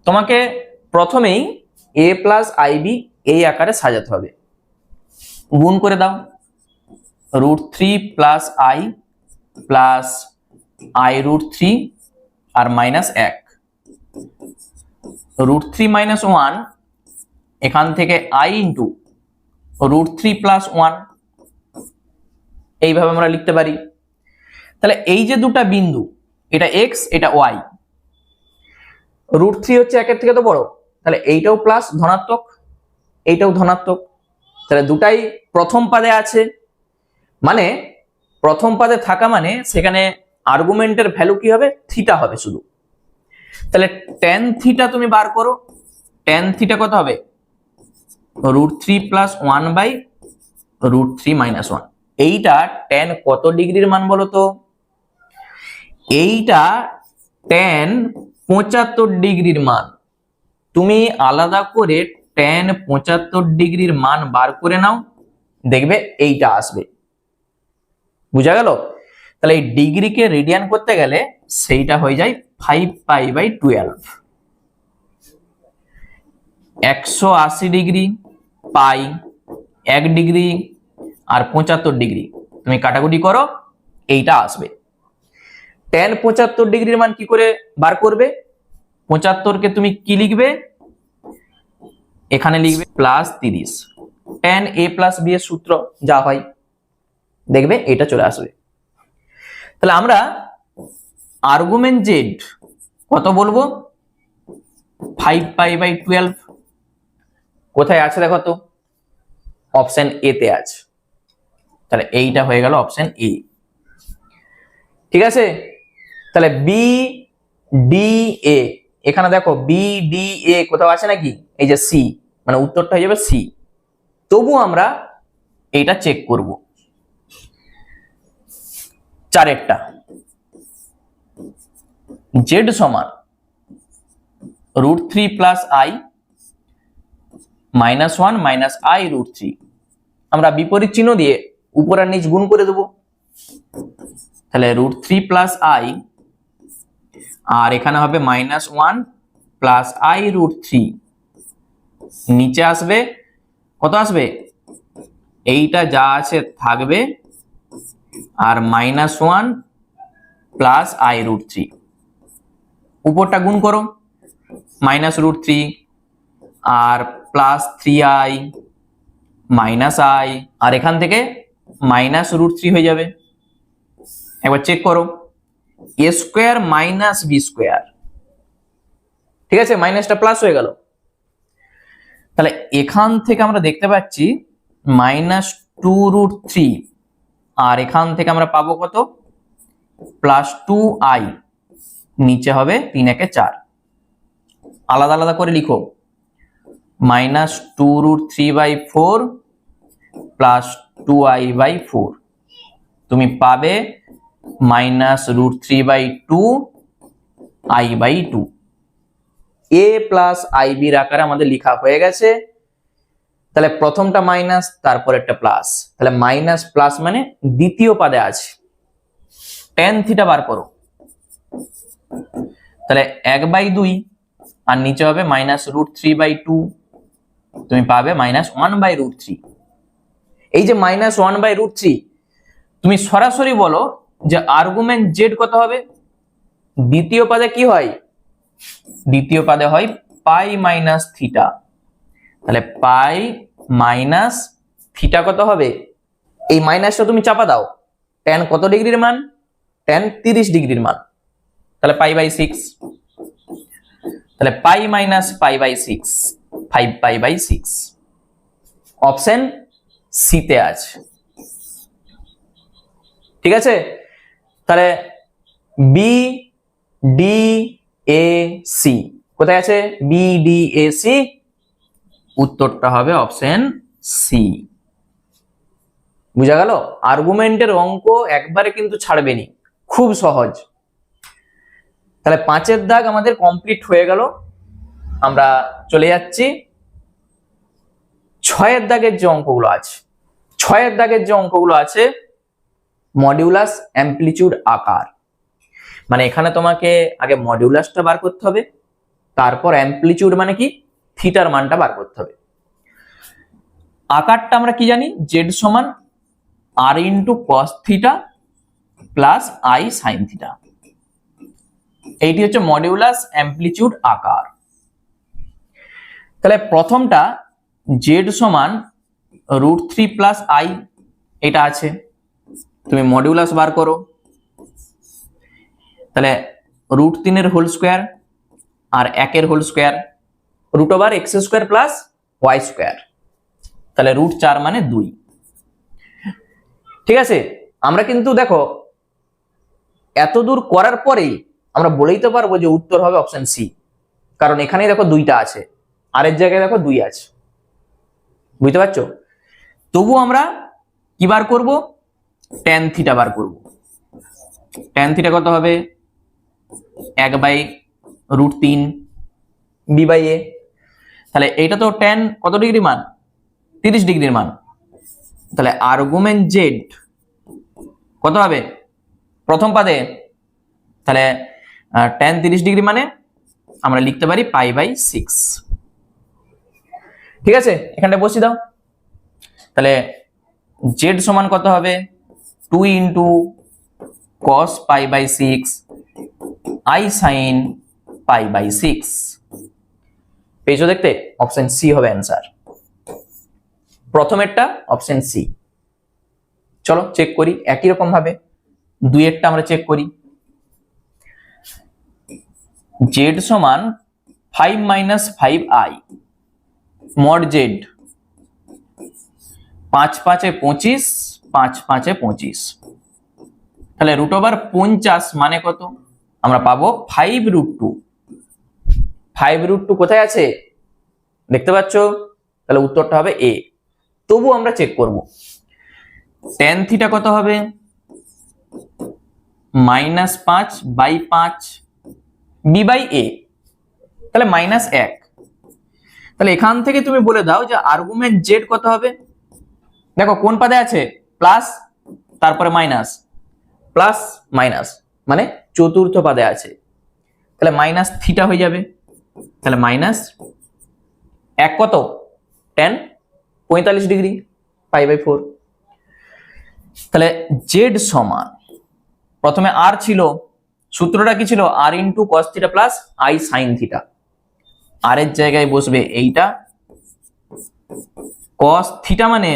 তোমাকে প্রথমেই a + ib এই আকারে সাজাতে হবে। গুণ করে দাও, √3 + i + i√3 আর -1, √3 - 1, এখান থেকে i × √3 + 1, এইভাবে আমরা লিখতে পারি। তাহলে এই যে দুটা বিন্দু, এটা x এটা y, √3 হচ্ছে 1 এর থেকে তো বড়, তাহলে এইটাও প্লাস ধনাত্মক, এইটাও ধনাত্মক, তাহলে দুটাই প্রথম পাদে আছে। মানে প্রথম পাদে থাকা মানে সেখানে আর্গুমেন্টের ভ্যালু কি হবে? থিটা হবে শুধু। তাহলে tan θ তুমি বার করো। tan θ কত হবে? √3 + 1/√3 - 1। এইটা tan কত ডিগ্রির মান বলো তো? এইটা tan 75 ডিগ্রির মান। তুমি আলাদা করে tan 75 ডিগ্রির মান বার করে নাও, দেখবে এইটা আসবে। বুঝা গেল? তাহলে এই ডিগ্রিকে রেডিয়ান করতে গেলে সেইটা হয়ে যায় 5π/12। 180 ডিগ্রি পাই, 1 ডিগ্রি আর 75 ডিগ্রি, তুমি কাটাকুটি করো, এইটা আসবে। tan 75 ডিগ্রির মান কি করে বার করবে? 75কে তুমি কি লিখবে? এখানে লিখবে +30, tan a + b এর সূত্র যা হয়, দেখবে এটা চলে আসবে। তাহলে আমরা আর্গুমেন্ট জেড কত বলবো 5π/12 কোথায় আছে দেখো তো অপশন এ তে আছে তাহলে এইটা হয়ে গেল অপশন এ ঠিক আছে তাহলে বি ডি এ এখানে দেখো বি ডি এ কোথাও আছে নাকি এই যে সি মানে উত্তরটা হয়ে যাবে সি তবু আমরা এইটা চেক করব চারেরটা জেড সমান √3 প্লাস আই -1 মাইনাস আই √3 আমরা বিপরীত চিহ্ন দিয়ে উপর আর নিচ গুণ করে দেবো তাহলে √3 প্লাস আই আর এখানে হবে -1 প্লাস আই √3 নিচে আসবে কত আসবে এইটা যা আছে থাকবে আর -1 প্লাস আই √3 উপরটা গুণ করো -√3 আর প্লাস 3i মাইনাস আই আর এখান থেকে -√3 হয়ে যাবে একবার চেক করো a square minus b square ঠিক আছে মাইনাসটা প্লাস হয়ে গেল তাহলে এখান থেকে আমরা দেখতে পাচ্ছি -2√3 আর এখান থেকে আমরা পাবো কত +2i নিচে হবে 3 একে 4 আলাদা আলাদা করে লিখো -2√3/4 +2i/4 তুমি পাবে -√3/2 i/2 a প্লাস আইবি এর আকারে আমাদের লেখা হয়ে গেছে তাহলে প্রথমটা মাইনাস তারপর একটা প্লাস তাহলে মাইনাস প্লাস মানে দ্বিতীয় পদে আছে tan থিটা বার করো তাহলে 1/2 আর নিচে হবে -√3/2 তুমি পাবে -1/√3 এই যে -1/√3 তুমি সরাসরি বলো যে আর্গুমেন্ট জেড কত হবে দ্বিতীয় পদে কি হয় দ্বিতীয় পদে হয় পাই মাইনাস থিটা তাহলে পাই মাইনাস থিটা কত হবে এই মাইনাসটা তুমি চাপা দাও tan কত ডিগ্রির মান tan 30 ডিগ্রির মান তাহলে π/6 তাহলে পাই মাইনাস π/6 5π/6 অপশন সি তে আছে ঠিক আছে তাহলে বি ডি এ সি কোথায় আছে বি ডি এ সি উত্তরটা হবে অপশন সি বুঝা গেল আর্গুমেন্টের অঙ্ক একবারে কিন্তু ছাড়বেনি খুব সহজ তাহলে 5 দাগ আমাদের কমপ্লিট হয়ে গেল আমরা চলে যাচ্ছি 6 দাগের যে অঙ্কগুলো আছে 6 দাগের যে অঙ্কগুলো আছে মডিউলাস অ্যামপ্লিটিউড আকার মানে এখানে তোমাকে আগে মডিউলাসটা বার করতে হবে তারপর অ্যামপ্লিটিউড মানে কি থিটার মানটা বার করতে হবে আকারটা আমরা কি জানি z সমান r * cos θ + i sin θ এইটি হচ্ছে মডিউলাস অ্যামপ্লিটিউড আকার তাহলে প্রথমটা z সমান √3 + i এটা আছে তুমি মডিউলাস বার করো তাহলে √3 এর হোল স্কয়ার আর 1 এর হোল স্কয়ার √x² + y² তাহলে √4 মানে 2 ঠিক আছে আমরা কিন্তু দেখো এত দূর করার পরেই আমরা বলেইতে পারবো যে উত্তর হবে অপশন সি কারণ এখানেই দেখো দুইটা আছে আর এর জায়গায় দেখো 2 আছে বুঝতে পারছো তবু আমরা কি বার করব tan θ বার করব tan θ কত হবে 1/√3 b/a তাহলে এইটা তো tan কত ডিগ্রি মান 30 ডিগ্রির মান তাহলে আর্গুমেন্ট জেড কত হবে প্রথম পদে তাহলে tan 30 ডিগ্রি মানে আমরা লিখতে পারি π/6 ঠিক আছে এখানটা বসিয়ে দাও তাহলে z সমান কত হবে 2 * cos π/6 i sin π/6 পেজও দেখতে অপশন সি হবে অ্যানসার প্রথমেরটা অপশন সি চলো চেক করি একই রকম ভাবে দুইয়েরটা আমরা চেক করি জেড সমান 5 মাইনাস 5i মড জেড 5 5 এ 25 5 5 এ 25, তাহলে রুট ওভার 50 মানে কত? আমরা পাবো 5√2। 5√2 কোথায় আছে দেখতে পাচ্ছ? তাহলে উত্তরটা হবে এ। তবু আমরা চেক করব tan থিটা কত হবে, -5/5 বি বাই এ, তাহলে -1। তাহলে এখান থেকে তুমি বলে দাও যে আর্গুমেন্ট জেড কত হবে। দেখো কোন পাদে আছে, প্লাস তারপরে মাইনাস, প্লাস মাইনাস মানে চতুর্থ পাদে আছে, তাহলে মাইনাস থিটা হয়ে যাবে। তাহলে -1 কত, tan 45 ডিগ্রি, π/4। তাহলে জেড সমান, প্রথমে আর ছিল, সূত্রটা কি ছিল, R into cos theta plus I sine theta. আর এর জায়গায় বসবে এইটা, কস থিটা মানে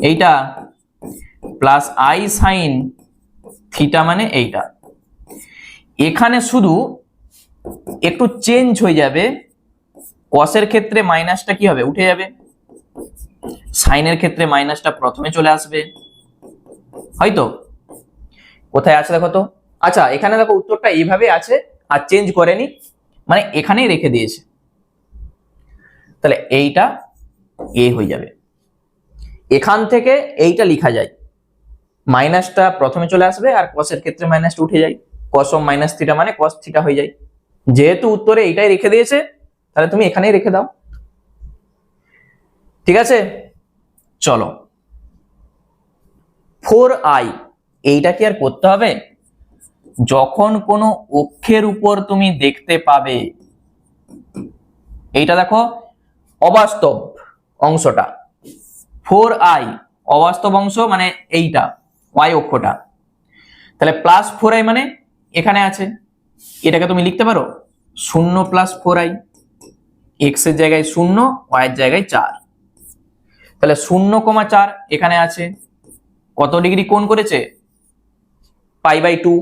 এইটা, প্লাস আই সাইন থিটা মানে এইটা। এখানে শুধু একটু চেঞ্জ হয়ে যাবে, কসের ক্ষেত্রে মাইনাসটা কি হবে, উঠে যাবে, সাইনের ক্ষেত্রে মাইনাসটা প্রথমে চলে আসবে, হয়তো কোথায় আছে দেখো তো। আচ্ছা এখানে দেখো উত্তরটা এইভাবে আছে, আর চেঞ্জ করেনি, মানে এখানেই রেখে দিয়েছে। তাহলে এইটা এ হয়ে যাবে। এখান থেকে এইটা লেখা যায়, মাইনাসটা প্রথমে চলে আসবে আর কসের ক্ষেত্রে মাইনাসটা উঠে যায়, কস অফ মাইনাস থিটা মানে কস থিটা হয়ে যায়। যেহেতু উত্তরে এইটাই রেখে দিয়েছে, তাহলে তুমি এখানেই রেখে দাও, ঠিক আছে। চলো 4i, এইটা কি আর করতে হবে? যখন কোনো অক্ষের উপর তুমি দেখতে পাবে, এইটা দেখো অবাস্তব অংশটা, 4i অবাস্তব অংশ মানে এইটা y অক্ষটা, তাহলে +4i মানে এখানে আছে, এটাকে তুমি লিখতে পারো 0 + 4i, x এর জায়গায় 0, y এর জায়গায় 4, তাহলে 0,4 এখানে আছে, কত ডিগ্রি কোণ করেছে, π/2,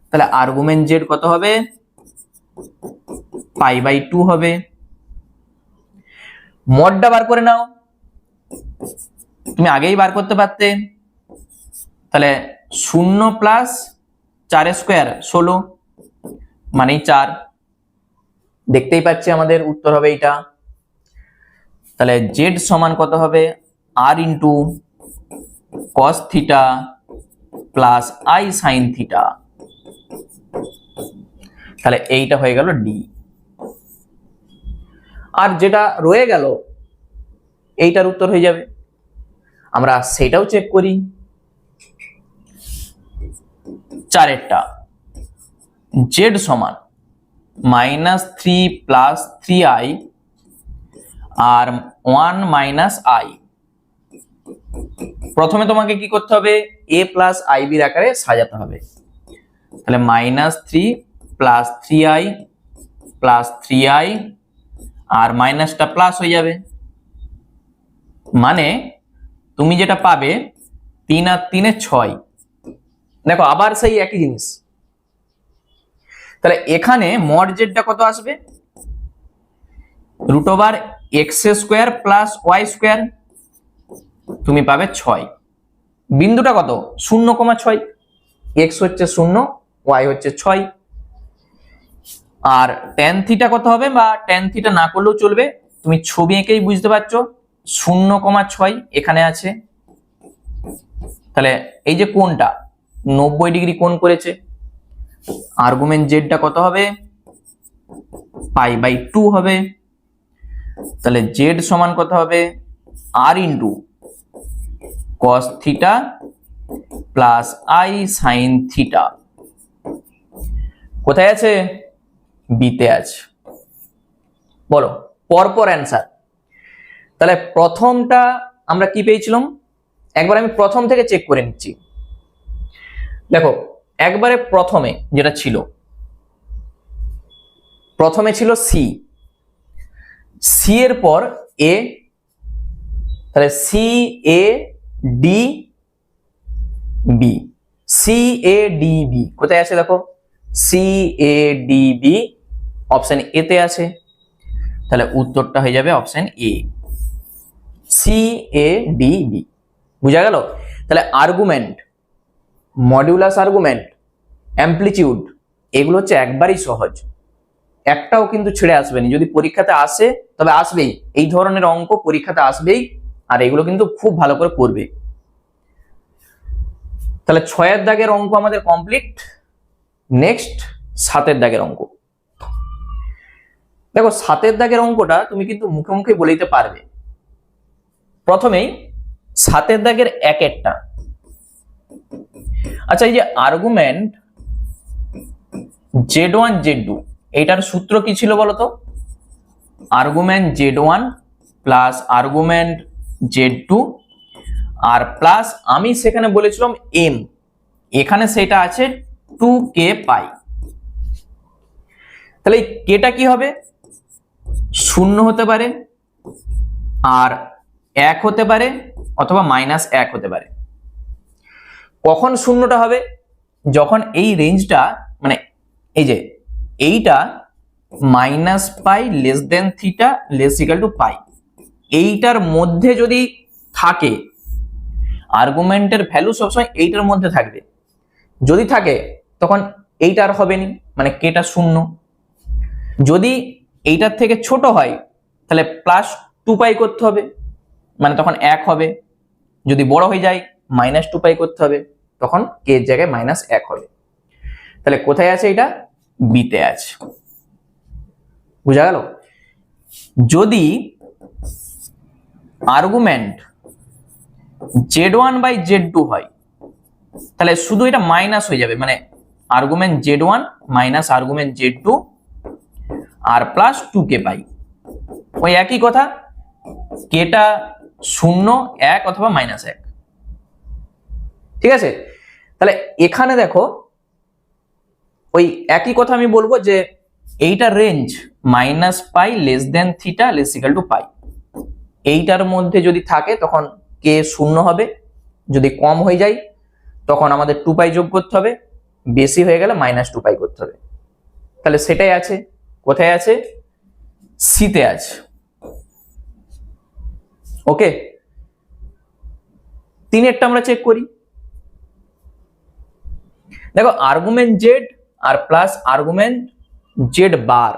তাহলে আর্গুমেন্ট জেড কত হবে, π/2 হবে। মডটা বার করে নাও, তুমি আগেই বার করতে পারতে, তাহলে 0 + 4² 16 মানেই 4, দেখতেই পাচ্ছি আমাদের উত্তর হবে এইটা। তাহলে জেড সমান কত হবে, R into cos theta plus I sine theta, তাহলে এইটা হয়ে গেল ডি। আর যেটা রয়ে গেল এইটার উত্তর হয়ে যাবে, আমরা সেটাও চেক করি। 4এরটা, জেড সমান -3 + 3i আর 1 - i। প্রথমে তোমাকে কি করতে হবে, a + ib আকারে সাজাতে হবে, তাহলে -3 + 3i + 3i আর মাইনাসটা প্লাস হয়ে যাবে, মানে তুমি যেটা পাবে 3 আর 3 এ 6। দেখো আবার সেই একই জিনিস, তাহলে এখানে মড জেডটা কত আসবে, √x² + y², তুমি পাবে 6। বিন্দুটা কত, 0,6, x হচ্ছে 0, y হচ্ছে 6। আর tan থিটা কত হবে, বা tan থিটা না করলেও চলবে, তুমি ছবি এঁকেই বুঝতে পারছো, 0,6 এখানে আছে, তাহলে এই যে কোণটা 90 ডিগ্রি কোণ করেছে। আর্গুমেন্ট জেডটা কত হবে, π/2 হবে। তাহলে জেড সমান কত হবে, R into cos theta plus I sine theta, কোথায় আছে, বিতে আছে। বলো পরপর অ্যান্সার। তাহলে প্রথমটা আমরা কি পেয়েছিলাম, একবার আমি প্রথম থেকে চেক করে নিচ্ছি। দেখো একবারে প্রথমে যেটা ছিল, প্রথমে ছিল সি, সি এর পর এ, তাহলে C A D B, C A D B কোথায় আছে দেখো, C A D B option A তে আছে, তাহলে উত্তরটা হয়ে যাবে option A, C A D B. বুঝা গেল? তাহলে আর্গুমেন্ট, মডিউলাস আর্গুমেন্ট, অ্যামপ্লিটিউড, এগুলো হচ্ছে একবারই সহজ, একটাও কিন্তু ছেড়ে আসবে না। যদি পরীক্ষাতে আসে তবে আসবেই, এই ধরনের অঙ্ক পরীক্ষাতে আসবেই, আর এগুলো কিন্তু খুব ভালো করে করবে। তাহলে 6 দাগের অঙ্ক আমাদের কমপ্লিট। নেক্সট 7 দাগের অঙ্ক। দেখো 7 দাগের অঙ্কটা তুমি কিন্তু মুখে মুখে বলে দিতে পারবে। প্রথমেই 7 দাগের একটা, আচ্ছা এই যে আর্গুমেন্ট Z1 Z2, এটার সূত্র কি ছিল বলতো? Argument Z1 plus argument Z2 আর প্লাস আমি সেখানে বলেছিলাম m, এখানে সেটা আছে 2k পাই। তাহলে এই কেটা কি হবে? 0 হতে পারে, আর 1 হতে পারে, অথবা -1 হতে পারে। কখন শূন্যটা হবে? যখন এই রেঞ্জটা, মানে এই যে এইটা -pi less than theta less equal to pi, এইটার মধ্যে যদি থাকে, আর্গুমেন্টের ভ্যালু সবসময় এইটার মধ্যে থাকবে। যদি থাকে তখন এইটা আর হবে না, মানে কেটা 0। যদি এইটার থেকে ছোট হয় তাহলে +2পাই করতে হবে, মানে তখন 1 হবে। যদি বড় হয়ে যায় -2পাই করতে হবে, তখন কে এর জায়গায় -1 হবে। তাহলে কোথায় আছে? এটা বিতে আছে। বুঝা গেল? যদি আর্গুমেন্ট Z1 বাই Z2 হয়, তাহলে শুধু এটা মাইনাস হয়ে যাবে, মানে argument Z1 minus argument Z2 আর প্লাস 2k পাই। ওই একই কথা, কেটা 0, 1 অথবা -1। ঠিক আছে? তাহলে এখানে দেখো ওই একই কথা আমি বলবো যে এইটা range -pi less than theta less equal to pi, এইটার মধ্যে যদি থাকে তখন কে 0 হবে। যদি কম হয়ে যায় তখন আমাদের 2পাই যোগ করতে হবে, বেশি হয়ে গেলে -2পাই করতে হবে। তাহলে সেটাই আছে। কোথায় আছে? সিতে আছে। ওকে, 3এরটা আমরা চেক করি। দেখো আর্গুমেন্ট জেড আর প্লাস আর্গুমেন্ট জেড বার,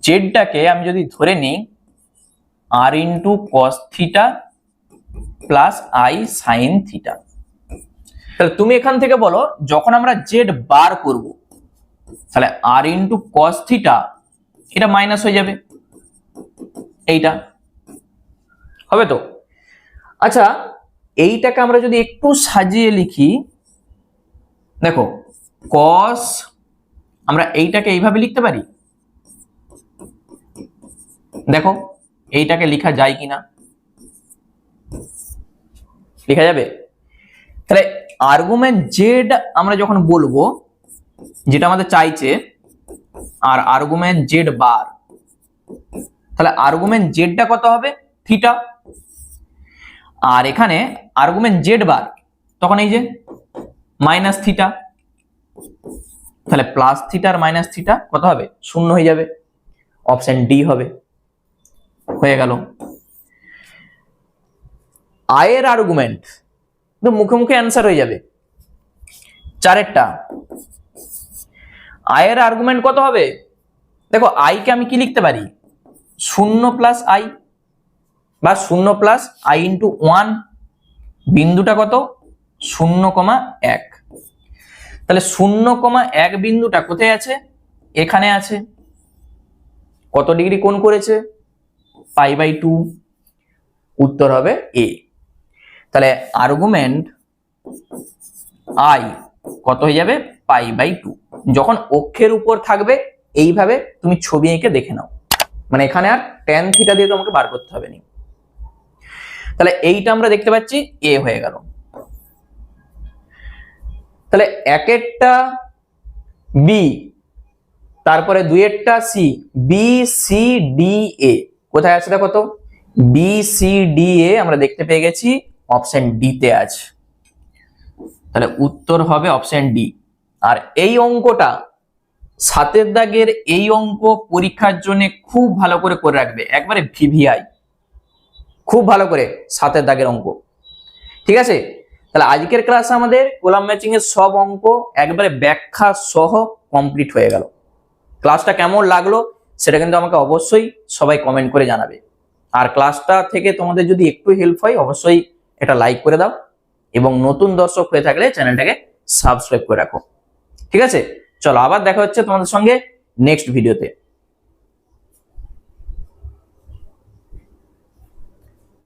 জেডটাকে আমি যদি ধরে নিই r into cos theta plus I sine theta, তাহলে তুমি এখান থেকে বলো যখন আমরা জেড বার করব তাহলে r ইন্টু কস থিটা এটা মাইনাস হয়ে যাবে, এইটা হবে তো। আচ্ছা এইটাকে আমরা যদি একটু সাজিয়ে লিখি, দেখো কস, আমরা এইটাকে এইভাবে লিখতে পারি, দেখো এইটাকে লেখা যায় কিনা, লেখা যাবে। তাহলে আর্গুমেন্ট জেড আমরা যখন বলবো, যেটা আমাদের চাইছে, আর আর্গুমেন্ট জেড বার, তাহলে আর্গুমেন্ট জেডটা কত হবে? থিটা। আর এখানে আর্গুমেন্ট জেড বার তখন এই যে মাইনাস থিটা, তাহলে প্লাস থিটা আর মাইনাস থিটা কত হবে? 0 হয়ে যাবে। অপশন ডি হবে। হয়ে গেল। আয়ের আর্গুমেন্ট তো মুখে মুখে অ্যান্সার হয়ে যাবে। 4এরটা আয়ের আর্গুমেন্ট কত হবে? দেখো আই কে আমি কি লিখতে পারি? 0 প্লাস আই বা 0 প্লাস আই ইন্টু 1, বিন্দুটা কত? 0,1। তাহলে 0,1 বিন্দুটা কোথায় আছে? এখানে আছে। কত ডিগ্রি কোণ করেছে? π/2। উত্তর হবে এ। তাহলে আর্গুমেন্ট আই কত হয়ে যাবে? π/2। যখন অক্ষের উপর থাকবে এইভাবে তুমি ছবি এঁকে দেখে নাও, মানে এখানে আর tan থিটা দিয়ে তোমাকে বার করতে হবে না। তাহলে এইটা আমরা দেখতে পাচ্ছি এ হয়ে গেল। তাহলে 1এরটা বি, তারপরে 2এরটা C, B C D A কোথায় আছে দেখো তো? বি সি ডি এ আমরা দেখতে পেয়ে গেছি অপশন ডি তে আছে। তাহলে উত্তর হবে অপশন ডি। আর এই অঙ্কটা 7 দাগের এই অঙ্ক পরীক্ষার জন্য খুব ভালো করে রাখবে, একবারে ভিভিআই, খুব ভালো করে 7 দাগের অঙ্ক। ঠিক আছে, তাহলে আজকের ক্লাসে আমাদের কলাম ম্যাচিং এর সব অঙ্ক একবারে ব্যাখ্যা সহ কমপ্লিট হয়ে গেল। ক্লাসটা কেমন লাগলো সেটা কিন্তু আমাকে অবশ্যই সবাই কমেন্ট করে জানাবে। আর ক্লাসটা থেকে তোমাদের যদি একটু হেল্প হয় অবশ্যই এটা লাইক করে দাও, এবং নতুন দর্শক হয়ে থাকলে চ্যানেলটাকে সাবস্ক্রাইব করে রাখো। ঠিক আছে, চলো আবার দেখা হচ্ছে তোমাদের সঙ্গে নেক্সট ভিডিওতে।